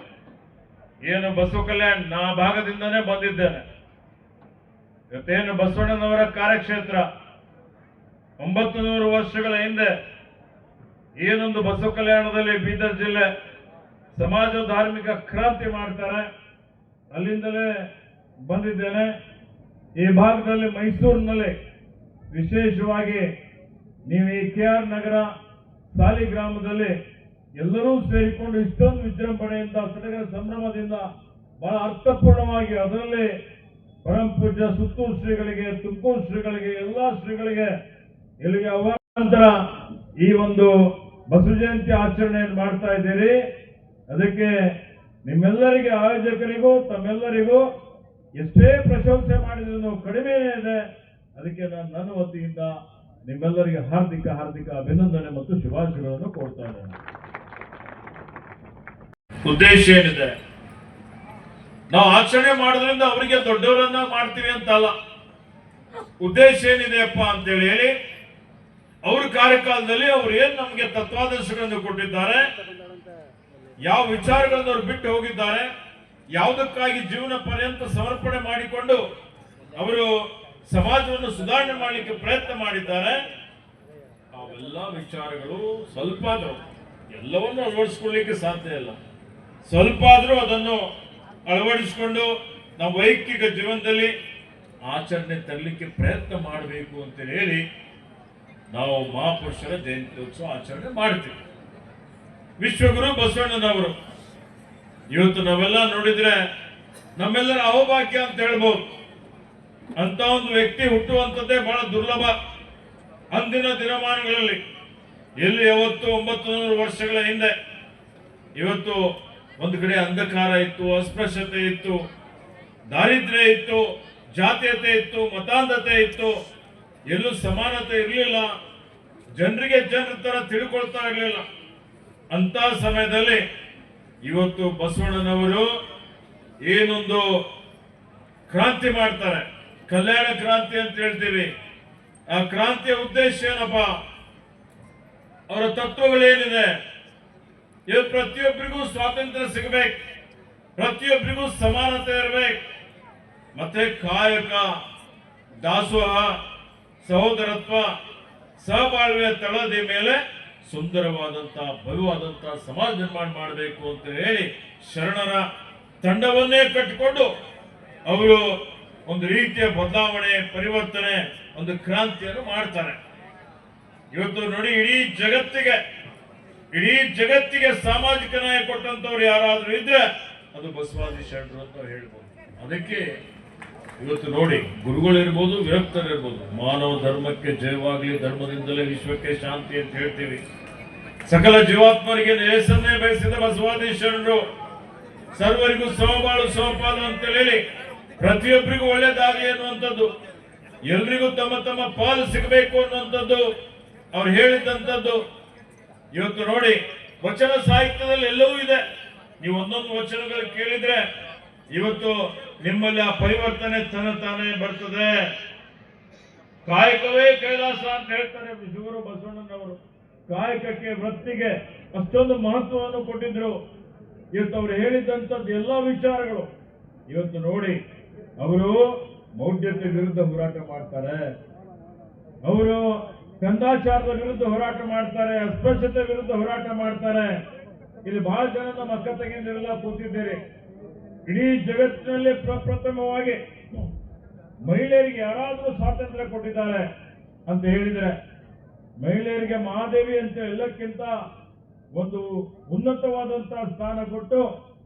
B: ಏನು ಬಸವ ಕಲ್ಯಾಣ ನಾ ಭಾಗದಿಂದನೇ ಬಂದಿದ್ದೇನೆ. ಇವತ್ತೇನು ಬಸವಣ್ಣನವರ ಕಾರ್ಯಕ್ಷೇತ್ರ 900 ವರ್ಷಗಳ ಹಿಂದೆ ಏನೊಂದು ಬಸವ ಕಲ್ಯಾಣದಲ್ಲಿ ಬೀದರ್ ಜಿಲ್ಲೆ ಸಮಾಜ ಧಾರ್ಮಿಕ ಕ್ರಾಂತಿ ಮಾಡ್ತಾರೆ, ಅಲ್ಲಿಂದಲೇ ಬಂದಿದ್ದೇನೆ. ಈ ಭಾಗದಲ್ಲಿ ಮೈಸೂರಿನಲ್ಲಿ ವಿಶೇಷವಾಗಿ ನೀವು ಈ KR ನಗರ ಸಾಲಿಗ್ರಾಮದಲ್ಲಿ ಎಲ್ಲರೂ ಸೇರಿಕೊಂಡು ಇಷ್ಟೊಂದು ವಿಜೃಂಭಣೆಯಿಂದ ಸಡಗರ ಸಂಭ್ರಮದಿಂದ ಬಹಳ ಅರ್ಥಪೂರ್ಣವಾಗಿ ಅದರಲ್ಲಿ ಪರಮ ಪೂಜ್ಯ ಸುತ್ತೂರು ಶ್ರೀಗಳಿಗೆ, ತುಮಕೂರು ಶ್ರೀಗಳಿಗೆ, ಎಲ್ಲಾ ಶ್ರೀಗಳಿಗೆ ಇಲ್ಲಿಗೆ ನಂತರ ಈ ಒಂದು ಬಸವ ಜಯಂತಿ ಆಚರಣೆಯನ್ನು ಮಾಡ್ತಾ ಇದ್ದೀರಿ. ಅದಕ್ಕೆ ನಿಮ್ಮೆಲ್ಲರಿಗೆ, ಆಯೋಜಕರಿಗೂ ತಮ್ಮೆಲ್ಲರಿಗೂ ಎಷ್ಟೇ ಪ್ರಶಂಸೆ ಮಾಡಿದ್ರು ಕಡಿಮೆನೇ ಇದೆ. ಅದಕ್ಕೆ ನಾನು ನನ್ನ ವತಿಯಿಂದ ನಿಮ್ಮೆಲ್ಲರಿಗೆ ಹಾರ್ದಿಕ ಅಭಿನಂದನೆ ಮತ್ತು ಶುಭಾಶಯಗಳನ್ನು ಕೊಡ್ತಾ ಇದ್ದೇನೆ. ಉದ್ದೇಶ ಏನಿದೆ, ನಾವು ಆಚರಣೆ ಮಾಡೋದ್ರಿಂದ ಅವರಿಗೆ ದೊಡ್ಡವರನ್ನ ಮಾಡ್ತೀವಿ ಅಂತ ಅಲ್ಲ, ಉದ್ದೇಶ ಏನಿದೆಯಪ್ಪ ಅಂತೇಳಿ ಹೇಳಿ ಅವ್ರ ಕಾರ್ಯಕಾಲದಲ್ಲಿ ಅವ್ರು ಏನ್ ನಮಗೆ ತತ್ವಾದರ್ಶಗಳನ್ನು ಕೊಟ್ಟಿದ್ದಾರೆ, ಯಾವ ವಿಚಾರಗಳನ್ನು ಅವ್ರು ಬಿಟ್ಟು ಹೋಗಿದ್ದಾರೆ, ಯಾವುದಕ್ಕಾಗಿ ಜೀವನ ಪರ್ಯಂತ ಸಮರ್ಪಣೆ ಮಾಡಿಕೊಂಡು ಅವರು ಸಮಾಜವನ್ನು ಸುಧಾರಣೆ ಮಾಡಲಿಕ್ಕೆ ಪ್ರಯತ್ನ ಮಾಡಿದ್ದಾರೆ, ಅವೆಲ್ಲ ವಿಚಾರಗಳು ಸ್ವಲ್ಪ ಆದ್ರೂ ಎಲ್ಲವನ್ನು ಅಳವಡಿಸ್ಕೊಳ್ಳಿಕ್ಕೆ ಸಾಧ್ಯ ಇಲ್ಲ. ಸ್ವಲ್ಪ ಆದ್ರೂ ಅದನ್ನು ಅಳವಡಿಸಿಕೊಂಡು ನಾವು ವೈಯಕ್ತಿಕ ಜೀವನದಲ್ಲಿ ಆಚರಣೆ ತರಲಿಕ್ಕೆ ಪ್ರಯತ್ನ ಮಾಡಬೇಕು ಅಂತ ಹೇಳಿ ನಾವು ಮಹಾಪುರುಷರ ಜಯಂತ್ಯೋತ್ಸವ ಆಚರಣೆ ಮಾಡ್ತೀವಿ. ವಿಶ್ವಗುರು ಬಸವಣ್ಣನವರು ಇವತ್ತು ನಾವೆಲ್ಲ ನೋಡಿದ್ರೆ ನಮ್ಮೆಲ್ಲರ ಅಹೋಭಾಗ್ಯ ಅಂತ ಹೇಳ್ಬೋದು. ಅಂತ ಒಂದು ವ್ಯಕ್ತಿ ಹುಟ್ಟುವಂಥದ್ದೇ ಬಹಳ ದುರ್ಲಭ. ಅಂದಿನ ದಿನಮಾನಗಳಲ್ಲಿ ಎಲ್ಲಿ ಯಾವತ್ತು 900 ವರ್ಷಗಳ ಹಿಂದೆ ಇವತ್ತು ಒಂದು ಕಡೆ ಅಂಧಕಾರ ಇತ್ತು, ಅಸ್ಪೃಶ್ಯತೆ ಇತ್ತು, ದಾರಿದ್ರ್ಯ ಇತ್ತು, ಜಾತೀಯತೆ ಇತ್ತು, ಮತಾಂಧತೆ ಇತ್ತು, ಎಲ್ಲೂ ಸಮಾನತೆ ಇರಲಿಲ್ಲ, ಜನರಿಗೆ ಜನರ ತರ ತಿಳ್ಕೊಳ್ತಾ ಇರಲಿಲ್ಲ. ಅಂತ ಸಮಯದಲ್ಲಿ ಇವತ್ತು ಬಸವಣ್ಣನವರು ಏನೊಂದು ಕ್ರಾಂತಿ ಮಾಡ್ತಾರೆ, ಕಲ್ಯಾಣ ಕ್ರಾಂತಿ ಅಂತ ಹೇಳ್ತೀವಿ. ಆ ಕ್ರಾಂತಿಯ ಉದ್ದೇಶ ಏನಪ್ಪ, ಅವರ ತತ್ವಗಳೇನಿದೆ, ಇವತ್ತು ಪ್ರತಿಯೊಬ್ಬರಿಗೂ ಸ್ವಾತಂತ್ರ್ಯ ಸಿಗಬೇಕು, ಪ್ರತಿಯೊಬ್ಬರಿಗೂ ಸಮಾನತೆ ಇರಬೇಕು, ಮತ್ತೆ ಕಾಯಕ, ದಾಸೋಹ, ಸಹೋದರತ್ವ, ಸಹಬಾಳ್ವೆಯ ತಳದಿ ಮೇಲೆ ಸುಂದರವಾದಂತಹ ಭವ್ಯವಾದಂತಹ ಸಮಾಜ ನಿರ್ಮಾಣ ಮಾಡಬೇಕು ಅಂತ ಹೇಳಿ ಶರಣರ ತಂಡವನ್ನೇ ಕಟ್ಟಿಕೊಂಡು ಅವರು ಒಂದು ರೀತಿಯ ಬದಲಾವಣೆ, ಪರಿವರ್ತನೆ, ಒಂದು ಕ್ರಾಂತಿಯನ್ನು ಮಾಡ್ತಾರೆ. ಇವತ್ತು ನೋಡಿ, ಇಡೀ ಜಗತ್ತಿಗೆ ಸಾಮಾಜಿಕ ನ್ಯಾಯ ಕೊಟ್ಟಂತವ್ರು ಯಾರಾದ್ರೂ ಇದ್ರೆ ಅದು ಬಸವಾದಿ ಶರಣರು ಅಂತ ಹೇಳ್ಬೋದು. ಅದಕ್ಕೆ ಇವತ್ತು ನೋಡಿ, ಗುರುಗಳಿರ್ಬೋದು, ವಿರಕ್ತರಿರ್ಬೋದು, ಮಾನವ ಧರ್ಮಕ್ಕೆ ಜಯವಾಗಲಿ, ಧರ್ಮದಿಂದಲೇ ವಿಶ್ವಕ್ಕೆ ಶಾಂತಿ ಅಂತ ಹೇಳ್ತೀವಿ. ಸಕಲ ಜೀವಾತ್ಮರಿಗೆ ನೇಸನ್ನೇ ಬಯಸಿದ ಬಸವಾದಿ ಶರಣರು ಸರ್ವರಿಗೂ ಸಮಬಾಳು ಸಮಪಾಲು ಅಂತ ಹೇಳಿ ಪ್ರತಿಯೊಬ್ಬರಿಗೂ ಒಳ್ಳೆದಾಗಲಿ ಅನ್ನುವಂಥದ್ದು, ಎಲ್ರಿಗೂ ತಮ್ಮ ತಮ್ಮ ಪಾಲು ಸಿಗಬೇಕು ಅನ್ನುವಂಥದ್ದು ಅವ್ರು ಹೇಳಿದಂಥದ್ದು. ಇವತ್ತು ನೋಡಿ, ವಚನ ಸಾಹಿತ್ಯದಲ್ಲಿ ಎಲ್ಲವೂ ಇದೆ. ನೀವು ಒಂದೊಂದು ವಚನಗಳು ಕೇಳಿದ್ರೆ ಇವತ್ತು ನಿಮ್ಮಲ್ಲಿ ಆ ಪರಿವರ್ತನೆ ತಾನೇ ಬರ್ತದೆ. ಕಾಯಕವೇ ಕೈಲಾಸ ಅಂತ ಹೇಳ್ತಾರೆ ವಿಶ್ವಗುರು ಬಸವಣ್ಣನವರು. ಕಾಯಕಕ್ಕೆ, ವೃತ್ತಿಗೆ ಅಷ್ಟೊಂದು ಮಹತ್ವವನ್ನು ಕೊಟ್ಟಿದ್ರು. ಇವತ್ತು ಅವರು ಹೇಳಿದಂಥದ್ದು ಎಲ್ಲ ವಿಚಾರಗಳು ಇವತ್ತು ನೋಡಿ, ಅವರು ಮೌಢ್ಯತೆ ವಿರುದ್ಧ ಹೋರಾಟ ಮಾಡ್ತಾರೆ, ಅವರು ಕಂದಾಚಾರದ ವಿರುದ್ಧ ಹೋರಾಟ ಮಾಡ್ತಾರೆ, ಅಸ್ಪೃಶ್ಯತೆ ವಿರುದ್ಧ ಹೋರಾಟ ಮಾಡ್ತಾರೆ. ಇಲ್ಲಿ ಬಹಳ ಜನ ನಮ್ಮ ಅಕ್ಕ ತಂಗಿಯರೆಲ್ಲ ಕೂತಿದ್ದೀರಿ. ಇಡೀ ಜಗತ್ತಿನಲ್ಲಿ ಪ್ರಪ್ರಥಮವಾಗಿ ಮಹಿಳೆಯರಿಗೆ ಯಾರಾದರೂ ಸ್ವಾತಂತ್ರ್ಯ ಕೊಟ್ಟಿದ್ದಾರೆ ಅಂತ ಹೇಳಿದ್ರೆ ಮಹಿಳೆಯರಿಗೆ ಮಹಾದೇವಿ ಅಂತ ಎಲ್ಲಕ್ಕಿಂತ ಒಂದು ಉನ್ನತವಾದಂತಹ ಸ್ಥಾನ ಕೊಟ್ಟು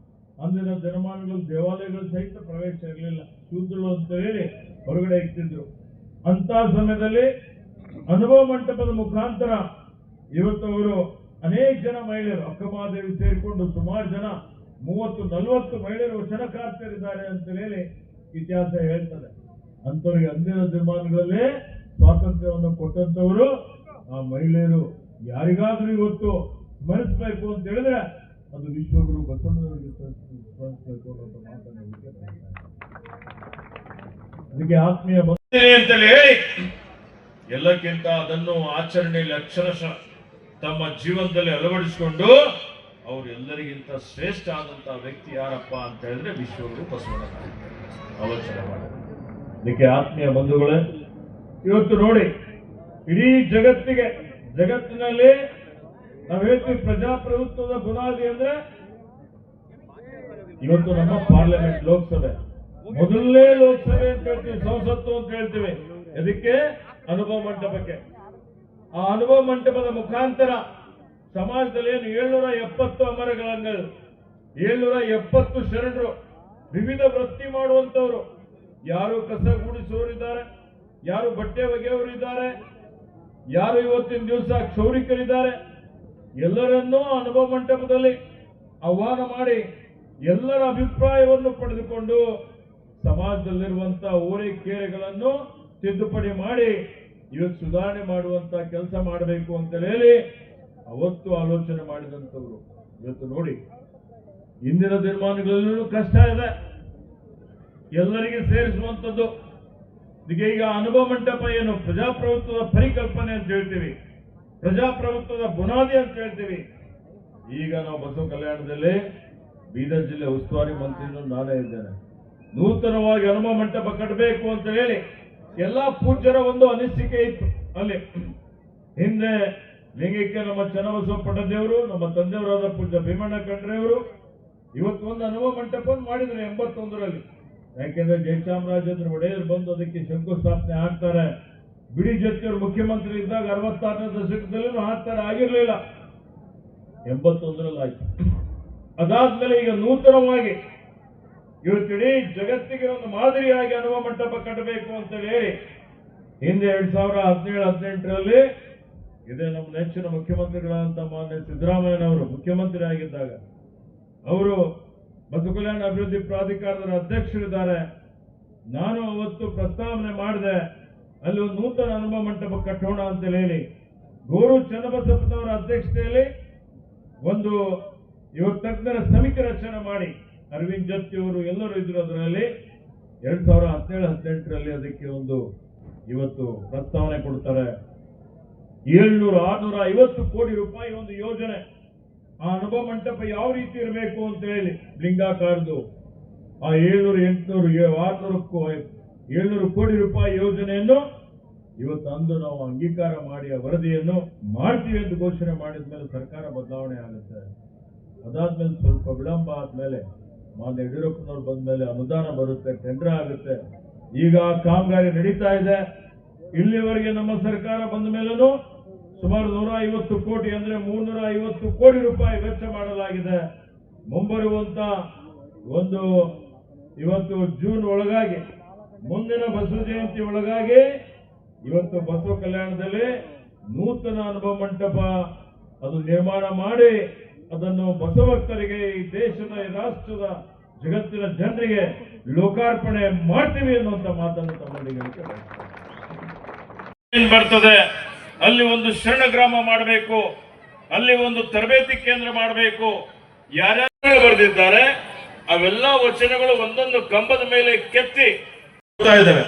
B: ಅಂದಿನ ಜನಮಾನಗಳು ದೇವಾಲಯಗಳು ಸಹಿತ ಪ್ರವೇಶ ಇರಲಿಲ್ಲ, ಶೂದ್ರರು ಅಂತ ಹೇಳಿ ಹೊರಗಡೆ ಇಟ್ಟಿದ್ರು. ಅಂತ ಸಮಯದಲ್ಲಿ ಅನುಭವ ಮಂಟಪದ ಮುಖಾಂತರ ಇವತ್ತು ಅವರು ಅನೇಕ ಜನ ಮಹಿಳೆಯರು, ಅಕ್ಕ ಮಹಾದೇವಿ ಸೇರಿಕೊಂಡು ಸುಮಾರು ಜನ 30-40 ಮಹಿಳೆಯರು ವಚನಕಾರ್ತಿಯರಿದ್ದಾರೆ ಅಂತ ಹೇಳಿ ಇತಿಹಾಸ ಹೇಳ್ತದೆ. ಅಂತವರಿಗೆ ಅಂದಿನ ದಿನಮಾನಗಳಲ್ಲೇ ಸ್ವಾತಂತ್ರ್ಯವನ್ನು ಕೊಟ್ಟಂತವರು ಆ ಮಹಿಳೆಯರು. ಯಾರಿಗಾದ್ರೂ ಇವತ್ತು ಸ್ಮರಿಸಬೇಕು ಅಂತ ಹೇಳಿದ್ರೆ ಅದು ವಿಶ್ವಗುರು ಬಸವಣ್ಣನವರಿಗೆ ಸ್ಮರಿಸಬೇಕು ಅನ್ನೋ ಮಾತನ್ನು ಅದಕ್ಕೆ ಆತ್ಮೀಯ ಅಂತೇಳಿ ಹೇಳಿ ಎಲ್ಲಕ್ಕಿಂತ ಅದನ್ನು ಆಚರಣೆಯಲ್ಲಿ ಅಕ್ಷರಶಃ ತಮ್ಮ ಜೀವನದಲ್ಲಿ ಅಳವಡಿಸಿಕೊಂಡು ಅವರು ಎಲ್ಲರಿಗಿಂತ ಶ್ರೇಷ್ಠ ಆದಂತಹ ವ್ಯಕ್ತಿ ಯಾರಪ್ಪ ಅಂತ ಹೇಳಿದ್ರೆ ವಿಶ್ವಗುರು ಬಸವಣ್ಣ ಆಲೋಚನೆ ಮಾಡಿ. ಅದಕ್ಕೆ ಆತ್ಮೀಯ ಬಂಧುಗಳೇ, ಇವತ್ತು ನೋಡಿ, ಇಡೀ ಜಗತ್ತಿನಲ್ಲಿ ನಾವು ಹೇಳ್ತೀವಿ ಪ್ರಜಾಪ್ರಭುತ್ವದ ಬುನಾದಿ ಅಂದ್ರೆ ಇವತ್ತು ನಮ್ಮ ಪಾರ್ಲಿಮೆಂಟ್, ಲೋಕಸಭೆ, ಮೊದಲನೇ ಲೋಕಸಭೆ ಅಂತ ಹೇಳ್ತೀವಿ, ಸಂಸತ್ತು ಅಂತ ಹೇಳ್ತೀವಿ. ಅದಕ್ಕೆ ಅನುಭವ ಮಂಟಪಕ್ಕೆ. ಆ ಅನುಭವ ಮಂಟಪದ ಮುಖಾಂತರ ಸಮಾಜದಲ್ಲಿ ಏನು 770 ಅಮರಗಳಂಗಳು, 770 ಶರಣರು, ವಿವಿಧ ವೃತ್ತಿ ಮಾಡುವಂತವರು, ಯಾರು ಕಸ ಗುಡಿಸುವವರಿದ್ದಾರೆ, ಯಾರು ಬಟ್ಟೆ ಒಗೆಯವರಿದ್ದಾರೆ, ಯಾರು ಇವತ್ತಿನ ದಿವಸ ಕ್ಷೌರಿಕರಿದ್ದಾರೆ, ಎಲ್ಲರನ್ನೂ ಅನುಭವ ಮಂಟಪದಲ್ಲಿ ಆಹ್ವಾನ ಮಾಡಿ ಎಲ್ಲರ ಅಭಿಪ್ರಾಯವನ್ನು ಪಡೆದುಕೊಂಡು ಸಮಾಜದಲ್ಲಿರುವಂತಹ ಓರೆಕೇರೆಗಳನ್ನು ತಿದ್ದುಪಡಿ ಮಾಡಿ ಇವತ್ತು ಸುಧಾರಣೆ ಮಾಡುವಂತ ಕೆಲಸ ಮಾಡಬೇಕು ಅಂತ ಹೇಳಿ ಅವತ್ತು ಆಲೋಚನೆ ಮಾಡಿದಂಥವ್ರು. ಇವತ್ತು ನೋಡಿ, ಇಂದಿನ ದಿನಮಾನಗಳಲ್ಲೂ ಕಷ್ಟ ಇದೆ, ಎಲ್ಲರಿಗೆ ಸೇರಿಸುವಂಥದ್ದು. ಈಗ ಅನುಭವ ಮಂಟಪ ಏನು ಪ್ರಜಾಪ್ರಭುತ್ವದ ಪರಿಕಲ್ಪನೆ ಅಂತ ಹೇಳ್ತೀವಿ, ಪ್ರಜಾಪ್ರಭುತ್ವದ ಬುನಾದಿ ಅಂತ ಹೇಳ್ತೀವಿ. ಈಗ ನಾವು ಬಸವ ಕಲ್ಯಾಣದಲ್ಲಿ ಬೀದರ್ ಜಿಲ್ಲೆ ಉಸ್ತುವಾರಿ ಮಂತ್ರಿನೂ ನಾನೇ ಇದ್ದೇನೆ. ನೂತನವಾಗಿ ಅನುಭವ ಮಂಟಪ ಕಟ್ಟಬೇಕು ಅಂತ ಹೇಳಿ ಎಲ್ಲಾ ಪೂಜ್ಯರ ಒಂದು ಅನಿಸಿಕೆ ಇತ್ತು. ಅಲ್ಲಿ ಹಿಂದೆ ಲಿಂಗಕ್ಕೆ ನಮ್ಮ ಚನ್ನಬಸವ ಪಟ್ಟದೇವರು, ನಮ್ಮ ತಂದೆಯವರಾದ ಪೂಜ್ಯ ಭೀಮಣ್ಣ ಖಂಡ್ರೆಯವರು ಇವತ್ತು ಒಂದು ಅನುಭವ ಮಂಟಪವನ್ನು ಮಾಡಿದ್ರು 81ರಲ್ಲಿ. ಯಾಕೆಂದ್ರೆ ಜಯಚಾಮರಾಜೇಂದ್ರ ಒಡೆಯರ್ ಬಂದು ಅದಕ್ಕೆ ಶಂಕುಸ್ಥಾಪನೆ ಆಗ್ತಾರೆ. ಬಿಡಿ ಜೊತೆಯವರು ಮುಖ್ಯಮಂತ್ರಿ ಇದ್ದಾಗ 66ನೇ ದಶಕದಲ್ಲೂ ಆಗ್ತಾರೆ, ಆಗಿರ್ಲಿಲ್ಲ. 81ರಲ್ಲಿ ಆಯ್ತು. ಅದಾದ್ಮೇಲೆ ಈಗ ನೂತನವಾಗಿ ಇವತ್ತಿಡೀ ಜಗತ್ತಿಗೆ ಒಂದು ಮಾದರಿಯಾಗಿ ಅನುಭವ ಮಂಟಪ ಕಟ್ಟಬೇಕು ಅಂತ ಹೇಳಿ ಹಿಂದೆ 2017-18ರಲ್ಲಿ ಇದೇ ನಮ್ಮ ನೆಚ್ಚಿನ ಮುಖ್ಯಮಂತ್ರಿಗಳಾದಂತ ಮಾನ್ಯ ಸಿದ್ದರಾಮಯ್ಯನವರು ಮುಖ್ಯಮಂತ್ರಿ ಆಗಿದ್ದಾಗ ಅವರು ಬಸವ ಕಲ್ಯಾಣ ಅಭಿವೃದ್ಧಿ ಪ್ರಾಧಿಕಾರದ ಅಧ್ಯಕ್ಷರಿದ್ದಾರೆ. ನಾನು ಅವತ್ತು ಪ್ರಸ್ತಾವನೆ ಮಾಡಿದೆ, ಅಲ್ಲಿ ಒಂದು ನೂತನ ಅನುಭವ ಮಂಟಪ ಕಟ್ಟೋಣ ಅಂತ ಹೇಳಿ. ಗೋರು ಚನ್ನಬಸಪ್ಪನವರ ಅಧ್ಯಕ್ಷತೆಯಲ್ಲಿ ಒಂದು ಇವತ್ತು ತಜ್ಞರ ಸಮಿತಿ ರಚನೆ ಮಾಡಿ ಅರವಿಂದ್ ಜತ್ತಿಯವರು ಎಲ್ಲರೂ ಇದ್ರು. ಅದರಲ್ಲಿ 2017-18ರಲ್ಲಿ ಅದಕ್ಕೆ ಒಂದು ಇವತ್ತು ಪ್ರಸ್ತಾವನೆ ಕೊಡ್ತಾರೆ. 700-650 ಕೋಟಿ ರೂಪಾಯಿ ಒಂದು ಯೋಜನೆ. ಆ ಅನುಭವ ಮಂಟಪ ಯಾವ ರೀತಿ ಇರಬೇಕು ಅಂತ ಹೇಳಿ ಲಿಂಗಾಕಾರದ್ದು ಆ 700 ಕೋಟಿ ರೂಪಾಯಿ ಯೋಜನೆಯನ್ನು ಇವತ್ತು ಅಂದು ನಾವು ಅಂಗೀಕಾರ ಮಾಡಿ ಆ ವರದಿಯನ್ನು ಮಾಡ್ತೀವಿ ಎಂದು ಘೋಷಣೆ ಮಾಡಿದ ಮೇಲೆ ಸರ್ಕಾರ ಬದಲಾವಣೆ ಆಗುತ್ತೆ. ಅದಾದ್ಮೇಲೆ ಸ್ವಲ್ಪ ವಿಳಂಬ ಆದ್ಮೇಲೆ ಮಾನ್ಯ ಯಡಿಯೂರಪ್ಪನವ್ರು ಬಂದ ಮೇಲೆ ಅನುದಾನ ಬರುತ್ತೆ, ಟೆಂಡರ್ ಆಗುತ್ತೆ. ಈಗ ಕಾಮಗಾರಿ ನಡೀತಾ ಇದೆ. ಇಲ್ಲಿವರೆಗೆ ನಮ್ಮ ಸರ್ಕಾರ ಬಂದ ಮೇಲೂ ಸುಮಾರು 150 ಕೋಟಿ ಅಂದ್ರೆ 350 ಕೋಟಿ ರೂಪಾಯಿ ವೆಚ್ಚ ಮಾಡಲಾಗಿದೆ. ಮುಂಬರುವಂತ ಒಂದು ಇವತ್ತು ಜೂನ್ ಒಳಗಾಗಿ ಮುಂದಿನ ಬಸವ ಜಯಂತಿ ಒಳಗಾಗಿ ಇವತ್ತು ಬಸವ ಕಲ್ಯಾಣದಲ್ಲಿ ನೂತನ ಅನುಭವ ಮಂಟಪ ಅದು ನಿರ್ಮಾಣ ಮಾಡಿ ಅದನ್ನು ಬಸವಭಕ್ತರಿಗೆ, ಈ ದೇಶದ, ಈ ರಾಷ್ಟ್ರದ, ಜಗತ್ತಿನ ಜನರಿಗೆ ಲೋಕಾರ್ಪಣೆ ಮಾಡ್ತೀವಿ ಅನ್ನುವಂತ ಮಾತನ್ನು ತಮ್ಮೊಂದಿಗೆ ಬರ್ತದೆ. ಅಲ್ಲಿ ಒಂದು ಶರಣ ಗ್ರಾಮ ಮಾಡಬೇಕು, ಅಲ್ಲಿ ಒಂದು ತರಬೇತಿ ಕೇಂದ್ರ ಮಾಡಬೇಕು. ಯಾರ್ಯಾರು ಬರೆದಿದ್ದಾರೆ ಅವೆಲ್ಲ ವಚನಗಳು ಒಂದೊಂದು ಕಂಬದ ಮೇಲೆ ಕೆತ್ತಿ ಇದ್ದಾವೆ.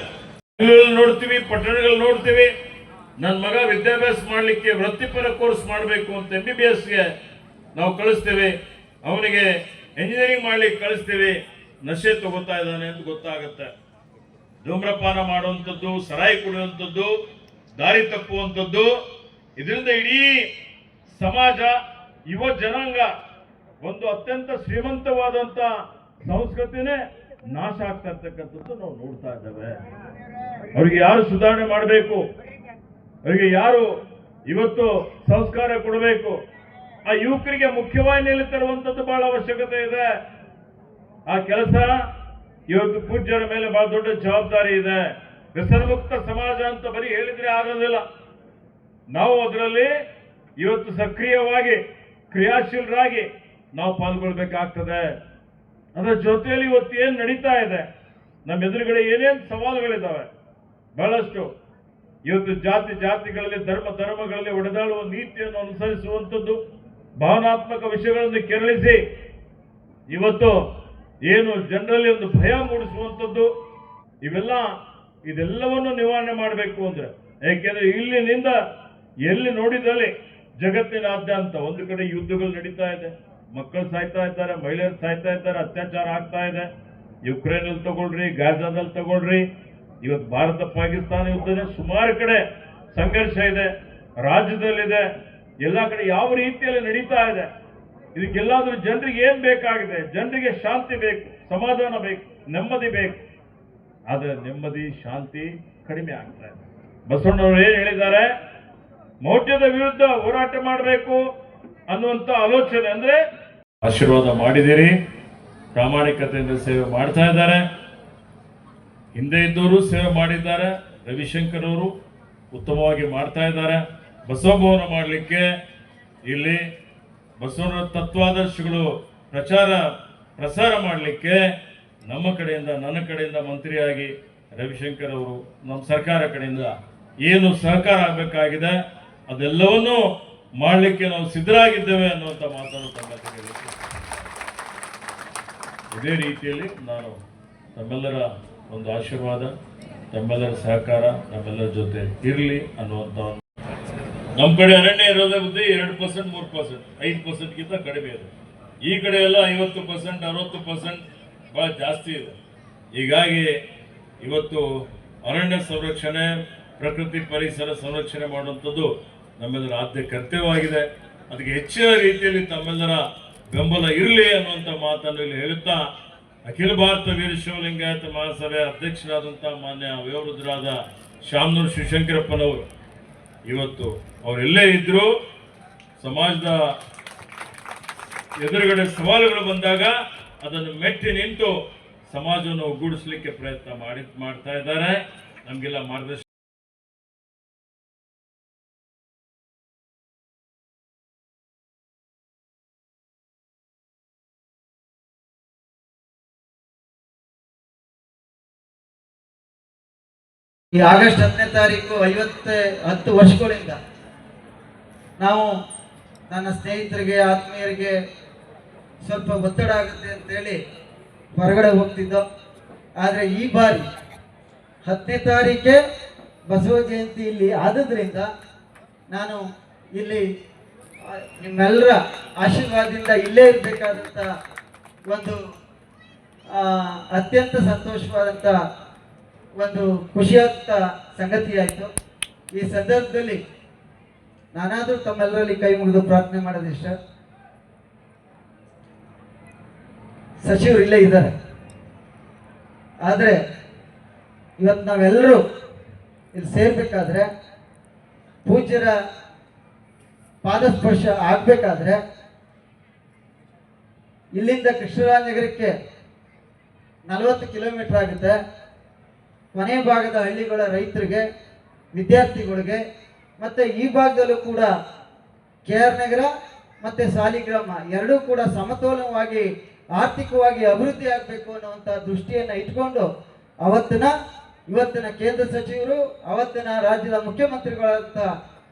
B: ನೋಡ್ತೀವಿ, ಪಟ್ಟಣಗಳು ನೋಡ್ತೀವಿ. ನನ್ನ ಮಗ ವಿದ್ಯಾಭ್ಯಾಸ ಮಾಡಲಿಕ್ಕೆ ವೃತ್ತಿಪರ ಕೋರ್ಸ್ ಮಾಡಬೇಕು ಅಂತ MBBSಗೆ ನಾವು ಕಳಿಸ್ತೀವಿ, ಅವನಿಗೆ ಎಂಜಿನಿಯರಿಂಗ್ ಮಾಡ್ಲಿಕ್ಕೆ ಕಳಿಸ್ತೀವಿ. ನಶೆ ತಗೋತಾ ಇದ್ದಾನೆ ಅಂತ ಗೊತ್ತಾಗುತ್ತೆ. ಧೂಮ್ರಪಾನ ಮಾಡುವಂಥದ್ದು, ಸರಾಯಿ ಕುಡಿಯುವಂಥದ್ದು, ದಾರಿ ತಪ್ಪುವಂಥದ್ದು, ಇದರಿಂದ ಇಡೀ ಸಮಾಜ, ಯುವ ಜನಾಂಗ ಒಂದು ಅತ್ಯಂತ ಶ್ರೀಮಂತವಾದಂತ ಸಂಸ್ಕೃತಿನೇ ನಾಶ ಆಗ್ತಾ ಇರ್ತಕ್ಕಂಥದ್ದು ನಾವು ನೋಡ್ತಾ ಇದ್ದೇವೆ. ಅವರಿಗೆ ಯಾರು ಸುಧಾರಣೆ ಮಾಡಬೇಕು, ಅವರಿಗೆ ಯಾರು ಇವತ್ತು ಸಂಸ್ಕಾರ ಕೊಡಬೇಕು, ಆ ಯುವಕರಿಗೆ ಮುಖ್ಯವಾಹಿನಿಯಲ್ಲಿ ತರುವಂತದ್ದು ಬಹಳ ಅವಶ್ಯಕತೆ ಇದೆ. ಆ ಕೆಲಸ ಇವತ್ತು ಪೂಜ್ಯರ ಮೇಲೆ ಬಹಳ ದೊಡ್ಡ ಜವಾಬ್ದಾರಿ ಇದೆ. ವ್ಯಸನಮುಕ್ತ ಸಮಾಜ ಅಂತ ಬರೀ ಹೇಳಿದ್ರೆ ಆಗೋದಿಲ್ಲ. ನಾವು ಅದರಲ್ಲಿ ಇವತ್ತು ಸಕ್ರಿಯವಾಗಿ ಕ್ರಿಯಾಶೀಲರಾಗಿ ನಾವು ಪಾಲ್ಗೊಳ್ಬೇಕಾಗ್ತದೆ. ಅದರ ಜೊತೆಯಲ್ಲಿ ಇವತ್ತು ಏನ್ ನಡೀತಾ ಇದೆ, ನಮ್ಮ ಎದುರುಗಡೆ ಏನೇನು ಸವಾಲುಗಳಿದ್ದಾವೆ ಬಹಳಷ್ಟು. ಇವತ್ತು ಜಾತಿಗಳಲ್ಲಿ, ಧರ್ಮಗಳಲ್ಲಿ ಒಡೆದಾಳುವ ನೀತಿಯನ್ನು ಅನುಸರಿಸುವಂಥದ್ದು, ಭಾವನಾತ್ಮಕ ವಿಷಯಗಳನ್ನು ಕೆರಳಿಸಿ ಇವತ್ತು ಏನು ಜನರಲ್ಲಿ ಒಂದು ಭಯ ಮೂಡಿಸುವಂಥದ್ದು, ಇದೆಲ್ಲವನ್ನು ನಿವಾರಣೆ ಮಾಡಬೇಕು ಅಂದ್ರೆ, ಯಾಕೆಂದ್ರೆ ಇಲ್ಲಿನಿಂದ ಎಲ್ಲಿ ನೋಡಿದಲ್ಲಿ ಜಗತ್ತಿನಾದ್ಯಂತ ಒಂದು ಕಡೆ ಯುದ್ಧಗಳು ನಡೀತಾ ಇದೆ, ಮಕ್ಕಳು ಸಾಯ್ತಾ ಇದ್ದಾರೆ, ಮಹಿಳೆಯರು ಸಾಯ್ತಾ ಇದ್ದಾರೆ, ಅತ್ಯಾಚಾರ ಆಗ್ತಾ ಇದೆ. ಯುಕ್ರೇನ್ ಅಲ್ಲಿ ತಗೊಳ್ರಿ, ಗಾಜಾದಲ್ಲಿ ತಗೊಳ್ರಿ, ಇವತ್ತು ಭಾರತ ಪಾಕಿಸ್ತಾನ ಯುದ್ಧನೇ ಸುಮಾರು ಕಡೆ ಸಂಘರ್ಷ ಇದೆ, ರಾಜ್ಯದಲ್ಲಿದೆ, ಎಲ್ಲ ಕಡೆ ಯಾವ ರೀತಿಯಲ್ಲಿ ನಡೀತಾ ಇದೆ. ಇದಕ್ಕೆಲ್ಲಾದ್ರೂ ಜನರಿಗೆ ಏನ್ ಬೇಕಾಗಿದೆ? ಜನರಿಗೆ ಶಾಂತಿ ಬೇಕು, ಸಮಾಧಾನ ಬೇಕು, ನೆಮ್ಮದಿ ಬೇಕು. ಆದ್ರೆ ನೆಮ್ಮದಿ, ಶಾಂತಿ ಕಡಿಮೆ ಆಗ್ತಾ ಇದೆ. ಬಸವಣ್ಣವರು ಏನ್ ಹೇಳಿದ್ದಾರೆ? ಮೌಢ್ಯದ ವಿರುದ್ಧ ಹೋರಾಟ ಮಾಡಬೇಕು ಅನ್ನುವಂತ ಆಲೋಚನೆ. ಅಂದ್ರೆ ಆಶೀರ್ವಾದ ಮಾಡಿದಿರಿ, ಪ್ರಾಮಾಣಿಕತೆಯಿಂದ ಸೇವೆ ಮಾಡ್ತಾ ಇದ್ದಾರೆ. ಹಿಂದೆ ಇದ್ದವರು ಸೇವೆ ಮಾಡಿದ್ದಾರೆ. ರವಿಶಂಕರ್ ಅವರು ಉತ್ತಮವಾಗಿ ಮಾಡ್ತಾ ಇದ್ದಾರೆ. ಬಸವ ಭವನ ಮಾಡಲಿಕ್ಕೆ ಇಲ್ಲಿ ಬಸವನ ತತ್ವಾದರ್ಶಗಳು ಪ್ರಸಾರ ಮಾಡಲಿಕ್ಕೆ ನಮ್ಮ ಕಡೆಯಿಂದ, ನನ್ನ ಕಡೆಯಿಂದ ಮಂತ್ರಿಯಾಗಿ ರವಿಶಂಕರ್ ಅವರು ನಮ್ಮ ಸರ್ಕಾರ ಕಡೆಯಿಂದ ಏನು ಸಹಕಾರ ಆಗಬೇಕಾಗಿದೆ ಅದೆಲ್ಲವನ್ನೂ ಮಾಡಲಿಕ್ಕೆ ನಾವು ಸಿದ್ಧರಾಗಿದ್ದೇವೆ ಅನ್ನುವಂಥ ಮಾತನ್ನು ತಮ್ಮ ಹೇಳಿಕೆ. ಇದೇ ರೀತಿಯಲ್ಲಿ ನಾನು ತಮ್ಮೆಲ್ಲರ ಒಂದು ಆಶೀರ್ವಾದ, ತಮ್ಮೆಲ್ಲರ ಸಹಕಾರ ನಮ್ಮೆಲ್ಲರ ಜೊತೆ ಇರಲಿ ಅನ್ನುವಂಥ ನಮ್ಮ ಕಡೆ ಅರಣ್ಯ ಇರೋದೇ ಬುದ್ಧಿ 2%, 3%, 5%ಗಿಂತ ಕಡಿಮೆ ಇದೆ. ಈ ಕಡೆ ಎಲ್ಲ 50%, 60% ಭಾಳ ಜಾಸ್ತಿ ಇದೆ. ಹೀಗಾಗಿ ಇವತ್ತು ಅರಣ್ಯ ಸಂರಕ್ಷಣೆ, ಪ್ರಕೃತಿ ಪರಿಸರ ಸಂರಕ್ಷಣೆ ಮಾಡುವಂಥದ್ದು ನಮ್ಮೆಲ್ಲರ ಆದ್ಯ ಕರ್ತವ್ಯವಾಗಿದೆ. ಅದಕ್ಕೆ ಹೆಚ್ಚಿನ ರೀತಿಯಲ್ಲಿ ತಮ್ಮೆಲ್ಲರ ಬೆಂಬಲ ಇರಲಿ ಅನ್ನುವಂಥ ಮಾತನ್ನು ಇಲ್ಲಿ ಹೇಳುತ್ತಾ, ಅಖಿಲ ಭಾರತ ವೀರಶೈವ ಲಿಂಗಾಯತ ಮಹಾಸಭೆ ಅಧ್ಯಕ್ಷರಾದಂಥ ಮಾನ್ಯ ವಯೋವೃದ್ಧರಾದ ಶಾಮನೂರು ಶಿವಶಂಕರಪ್ಪನವರು ಇವತ್ತು ಅವರೆಲ್ಲೇ ಇದ್ದರೂ ಸಮಾಜದ ಎದುರುಗಡೆ ಸವಾಲುಗಳು ಬಂದಾಗ ಅದನ್ನು ಮೆಟ್ಟಿ ನಿಂತು ಸಮಾಜವನ್ನು ಒಗ್ಗೂಡಿಸಲಿಕ್ಕೆ ಪ್ರಯತ್ನ ಮಾಡ್ತಾ ಇದ್ದಾರೆ. ನಮಗೆಲ್ಲ ಮಾರ್ಗದರ್ಶನ
F: ಈ ಆಗಸ್ಟ್ 10ನೇ ತಾರೀಕು 10 ವರ್ಷಗಳಿಂದ ನಾವು ನನ್ನ ಸ್ನೇಹಿತರಿಗೆ, ಆತ್ಮೀಯರಿಗೆ ಸ್ವಲ್ಪ ಒತ್ತಡ ಆಗುತ್ತೆ ಅಂತೇಳಿ ಹೊರಗಡೆ ಹೋಗ್ತಿದ್ದೋ. ಆದರೆ ಈ ಬಾರಿ 10ನೇ ತಾರೀಕೆ ಬಸವ ಜಯಂತಿ ಇಲ್ಲಿ ಆದದ್ರಿಂದ ನಾನು ಇಲ್ಲಿ ನಿಮ್ಮೆಲ್ಲರ ಆಶೀರ್ವಾದದಿಂದ ಇಲ್ಲೇ ಇರಬೇಕಾದಂಥ ಒಂದು ಅತ್ಯಂತ ಸಂತೋಷವಾದಂಥ ಒಂದು ಖುಷಿಯಾದ ಸಂಗತಿ ಆಯಿತು. ಈ ಸಂದರ್ಭದಲ್ಲಿ ನಾನಾದರೂ ತಮ್ಮೆಲ್ಲರಲ್ಲಿ ಕೈ ಮುಗಿದು ಪ್ರಾರ್ಥನೆ ಮಾಡೋದಿಷ್ಟ. ಸಚಿವರು ಇಲ್ಲೇ ಇದ್ದಾರೆ, ಆದರೆ ಇವತ್ತು ನಾವೆಲ್ಲರೂ ಇಲ್ಲಿ ಸೇರ್ಬೇಕಾದ್ರೆ, ಪೂಜ್ಯರ ಪಾದಸ್ಪರ್ಶ ಆಗಬೇಕಾದ್ರೆ ಇಲ್ಲಿಂದ ಕೃಷ್ಣರಾಜನಗರಕ್ಕೆ 40 ಕಿಲೋಮೀಟರ್ ಆಗುತ್ತೆ. ಕೊನೆ ಭಾಗದ ಹಳ್ಳಿಗಳ ರೈತರಿಗೆ, ವಿದ್ಯಾರ್ಥಿಗಳಿಗೆ, ಮತ್ತು ಈ ಭಾಗದಲ್ಲೂ ಕೂಡ KR ನಗರ ಮತ್ತು ಸಾಲಿಗ್ರಾಮ ಎರಡೂ ಕೂಡ ಸಮತೋಲನವಾಗಿ ಆರ್ಥಿಕವಾಗಿ ಅಭಿವೃದ್ಧಿ ಆಗಬೇಕು ಅನ್ನುವಂಥ ದೃಷ್ಟಿಯನ್ನು ಇಟ್ಕೊಂಡು ಇವತ್ತಿನ ಕೇಂದ್ರ ಸಚಿವರು, ಅವತ್ತಿನ ರಾಜ್ಯದ ಮುಖ್ಯಮಂತ್ರಿಗಳಾದಂಥ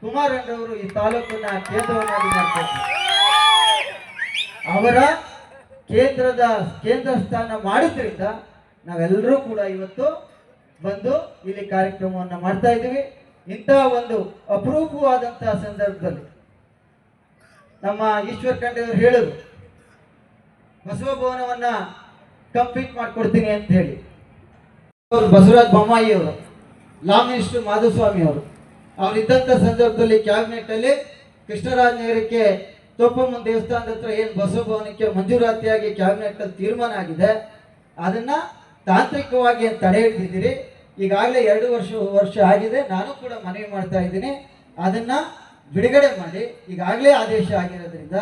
F: ಕುಮಾರಣ್ಣವರು ಈ ತಾಲೂಕನ್ನ ಕೇಂದ್ರವನ್ನಾಗಿ ಮಾಡ್ತಾರೆ. ಅವರ ಕೇಂದ್ರ ಸ್ಥಾನ ಮಾಡಿದ್ರಿಂದ ನಾವೆಲ್ಲರೂ ಕೂಡ ಇವತ್ತು ಬಂದು ಇಲ್ಲಿ ಕಾರ್ಯಕ್ರಮವನ್ನು ಮಾಡ್ತಾ ಇದ್ದೀವಿ. ಇಂತಹ ಒಂದು ಅಪರೂಪವಾದಂತಹ ಸಂದರ್ಭದಲ್ಲಿ ನಮ್ಮ ಈಶ್ವರ್ ಖಂಡ್ರೆ ಅವರು ಹೇಳಿದ್ರು, ಬಸವ ಭವನವನ್ನ ಕಂಪ್ಲೀಟ್ ಮಾಡಿಕೊಡ್ತೀನಿ ಅಂತ ಹೇಳಿ. ಅವರು ಬಸವರಾಜ ಬೊಮ್ಮಾಯಿ ಅವರು, ಲಾ ಮಿನಿಸ್ಟರ್ ಮಾಧುಸ್ವಾಮಿ ಅವರಿದ್ದಂಥ ಸಂದರ್ಭದಲ್ಲಿ ಕ್ಯಾಬಿನೆಟ್ ಅಲ್ಲಿ ಕೃಷ್ಣರಾಜನಗರಕ್ಕೆ ತೋಪಮ್ಮನ ದೇವಸ್ಥಾನದ ಹತ್ರ ಏನು ಬಸವ ಭವನಕ್ಕೆ ಮಂಜೂರಾತಿಯಾಗಿ ಕ್ಯಾಬಿನೆಟ್ ಅಲ್ಲಿ ತೀರ್ಮಾನ ಆಗಿದೆ, ಅದನ್ನ ತಾಂತ್ರಿಕವಾಗಿ ತಡೆ ಹಿಡಿದಿದ್ದೀರಿ. ಈಗಾಗಲೇ 2 ವರ್ಷ ಆಗಿದೆ. ನಾನು ಕೂಡ ಮನವಿ ಮಾಡ್ತಾ ಇದ್ದೀನಿ, ಅದನ್ನ ಬಿಡುಗಡೆ ಮಾಡಿ. ಈಗಾಗಲೇ ಆದೇಶ ಆಗಿರೋದ್ರಿಂದ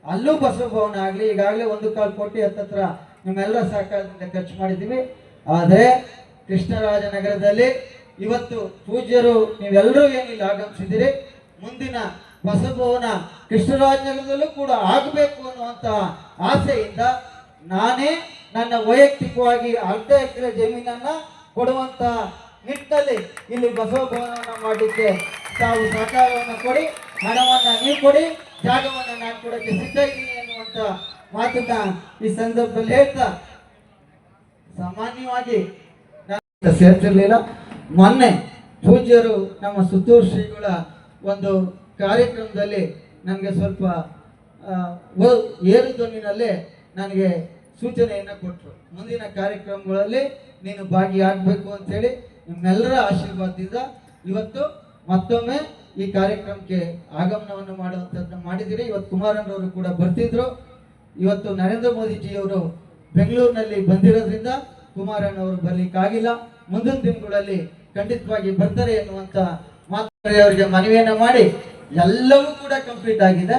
F: ಅಲ್ಲೂ ಬಸವ ಭವನ ಆಗಲಿ. ಈಗಾಗಲೇ 1.25 ಕೋಟಿ ಹತ್ತತ್ರ ನಿಮ್ಮೆಲ್ಲರ ಸಹಕಾರದಿಂದ ಖರ್ಚು ಮಾಡಿದ್ದೀವಿ. ಆದರೆ ಕೃಷ್ಣರಾಜನಗರದಲ್ಲಿ ಇವತ್ತು ಪೂಜ್ಯರು ನೀವೆಲ್ಲರೂ ಏನಿಲ್ಲ ಆಗಮಿಸಿದಿರಿ, ಮುಂದಿನ ಬಸವ ಭವನ ಕೃಷ್ಣರಾಜನಗರದಲ್ಲೂ ಕೂಡ ಆಗಬೇಕು ಅನ್ನುವಂಥ ಆಸೆಯಿಂದ ನಾನೇ ನನ್ನ ವೈಯಕ್ತಿಕವಾಗಿ 1/2 ಎಕರೆ ಜಮೀನನ್ನ ಕೊಡುವಂತ ನಿಟ್ಟಿನಲ್ಲಿ ಇಲ್ಲಿ ಬಸವ ಭವನವನ್ನು ಮಾಡಲಿಕ್ಕೆ ತಾವು ಸಹಕಾರವನ್ನು ಕೊಡಿ, ಹಣವನ್ನ ನೀವು ಕೊಡಿ, ಜಾಗವನ್ನು ನಾನು ಕೊಡಕ್ಕೆ ಸಿದ್ಧ ಇದ್ದೀನಿ ಅನ್ನುವಂಥ ಮಾತನ್ನ ಈ ಸಂದರ್ಭದಲ್ಲಿ ಹೇಳ್ತಾ, ಸಾಮಾನ್ಯವಾಗಿ ನಾನು ಸೇರ್ತಿರ್ಲಿಲ್ಲ. ಮೊನ್ನೆ ಪೂಜ್ಯರು ನಮ್ಮ ಸುತ್ತೂರು ಶ್ರೀಗಳ ಒಂದು ಕಾರ್ಯಕ್ರಮದಲ್ಲಿ ನನಗೆ ಸ್ವಲ್ಪ ಏರು ಧ್ವನಿನಲ್ಲೇ ನನಗೆ ಸೂಚನೆಯನ್ನು ಕೊಟ್ಟರು. ಮುಂದಿನ ಕಾರ್ಯಕ್ರಮಗಳಲ್ಲಿ ನೀನು ಭಾಗಿಯಾಗಬೇಕು ಅಂತೇಳಿ ನಿಮ್ಮೆಲ್ಲರ ಆಶೀರ್ವಾದದಿಂದ ಇವತ್ತು ಮತ್ತೊಮ್ಮೆ ಈ ಕಾರ್ಯಕ್ರಮಕ್ಕೆ ಆಗಮನವನ್ನು ಮಾಡುವಂಥದ್ದನ್ನು ಮಾಡಿದ್ದೀರಿ. ಇವತ್ತು ಕುಮಾರಣ್ಣವರು ಕೂಡ ಬರ್ತಿದ್ರು. ಇವತ್ತು ನರೇಂದ್ರ ಮೋದಿಜಿಯವರು ಬೆಂಗಳೂರಿನಲ್ಲಿ ಬಂದಿರೋದ್ರಿಂದ ಕುಮಾರಣ್ಣವರು ಬರ್ಲಿಕ್ಕಾಗಿಲ್ಲ. ಮುಂದಿನ ದಿನಗಳಲ್ಲಿ ಖಂಡಿತವಾಗಿ ಬರ್ತಾರೆ ಎನ್ನುವಂಥ ಮಾತುಕತೆ ಅವರಿಗೆ ಮನವಿಯನ್ನು ಮಾಡಿ ಎಲ್ಲವೂ ಕೂಡ ಕಂಪ್ಲೀಟ್ ಆಗಿದೆ.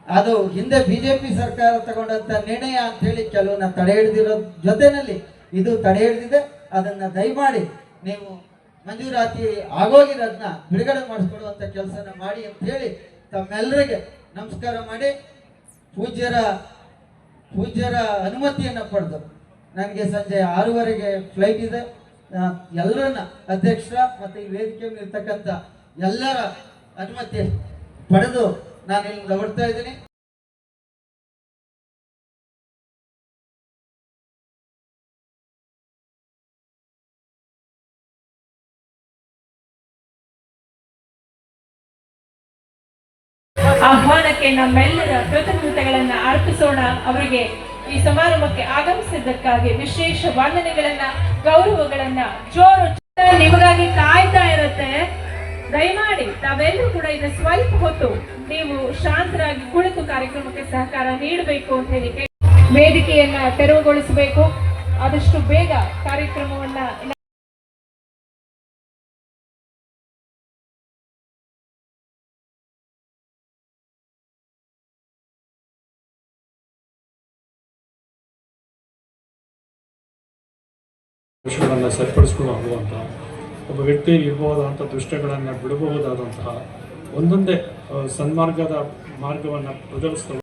F: ಅದು ಹಿಂದೆ ಬಿಜೆಪಿ ಸರ್ಕಾರ ತಗೊಂಡಂತ ನಿರ್ಣಯ ಅಂತ ಹೇಳಿ ಕೆಲವನ್ನ ತಡೆ ಹಿಡಿದಿರೋ ಜೊತೆನಲ್ಲಿ ಇದು ತಡೆ ಹಿಡಿದಿದೆ. ಅದನ್ನ ದಯಮಾಡಿ ನೀವು ಮಂಜೂರಾತಿ ಆಗೋಗಿರೋದನ್ನ ಬಿಡುಗಡೆ ಮಾಡಿಸ್ಕೊಡುವಂತ ಕೆಲಸನ ಮಾಡಿ ಅಂತ ಹೇಳಿ ತಮ್ಮೆಲ್ಲರಿಗೆ ನಮಸ್ಕಾರ ಮಾಡಿ ಪೂಜ್ಯರ ಅನುಮತಿಯನ್ನ ಪಡೆದು ನನಗೆ ಸಂಜೆ 6:30ಗೆ ಫ್ಲೈಟ್ ಇದೆ. ಎಲ್ಲರನ್ನ ಅಧ್ಯಕ್ಷರ ಮತ್ತೆ ಈ ವೇದಿಕೆ ಇರ್ತಕ್ಕಂಥ ಎಲ್ಲರ ಅನುಮತಿ ಪಡೆದು ನಾನು ಇಲ್ಲಿ ಹೊರಡ್ತಾ ಇದ್ದೀನಿ.
D: ಆಹ್ವಾನಕ್ಕೆ ನಮ್ಮೆಲ್ಲರ ಕೃತಜ್ಞತೆಗಳನ್ನ ಅರ್ಪಿಸೋಣ. ಅವರಿಗೆ ಈ ಸಮಾರಂಭಕ್ಕೆ ಆಗಮಿಸಿದ್ದಕ್ಕಾಗಿ ವಿಶೇಷ ವಂದನೆಗಳನ್ನ, ಗೌರವಗಳನ್ನ, ಜೋರು ನಿಮಗಾಗಿ ಕಾಯ್ತಾ ಇರುತ್ತೆ. ದಯಮಾಡಿ ತಾವೆಲ್ಲರೂ ಕೂಡ ಇನ್ನು ಸ್ವಲ್ಪ ಹೊತ್ತು ನೀವು ಶಾಂತರಾಗಿ ಕುಳಿತು ಕಾರ್ಯಕ್ರಮಕ್ಕೆ ಸಹಕಾರ ನೀಡಬೇಕು ಅಂತ ಹೇಳಿ ವೇದಿಕೆಯನ್ನ ತೆರವುಗೊಳಿಸಬೇಕು. ಆದಷ್ಟು ಬೇಗ ಕಾರ್ಯಕ್ರಮವನ್ನ
G: ದೋಷಗಳನ್ನು ಸರಿಪಡಿಸ್ಕೊಂಡು ಹೋಗುವಂತಹ ಒಬ್ಬ ವ್ಯಕ್ತಿ ಇರಬಹುದಾದಂಥ ದುಷ್ಟಗಳನ್ನು ಬಿಡಬಹುದಾದಂತಹ ಒಂದೊಂದೇ ಸನ್ಮಾರ್ಗದ ಮಾರ್ಗವನ್ನು ಪ್ರದರ್ಶಿಸ್ತವೆ.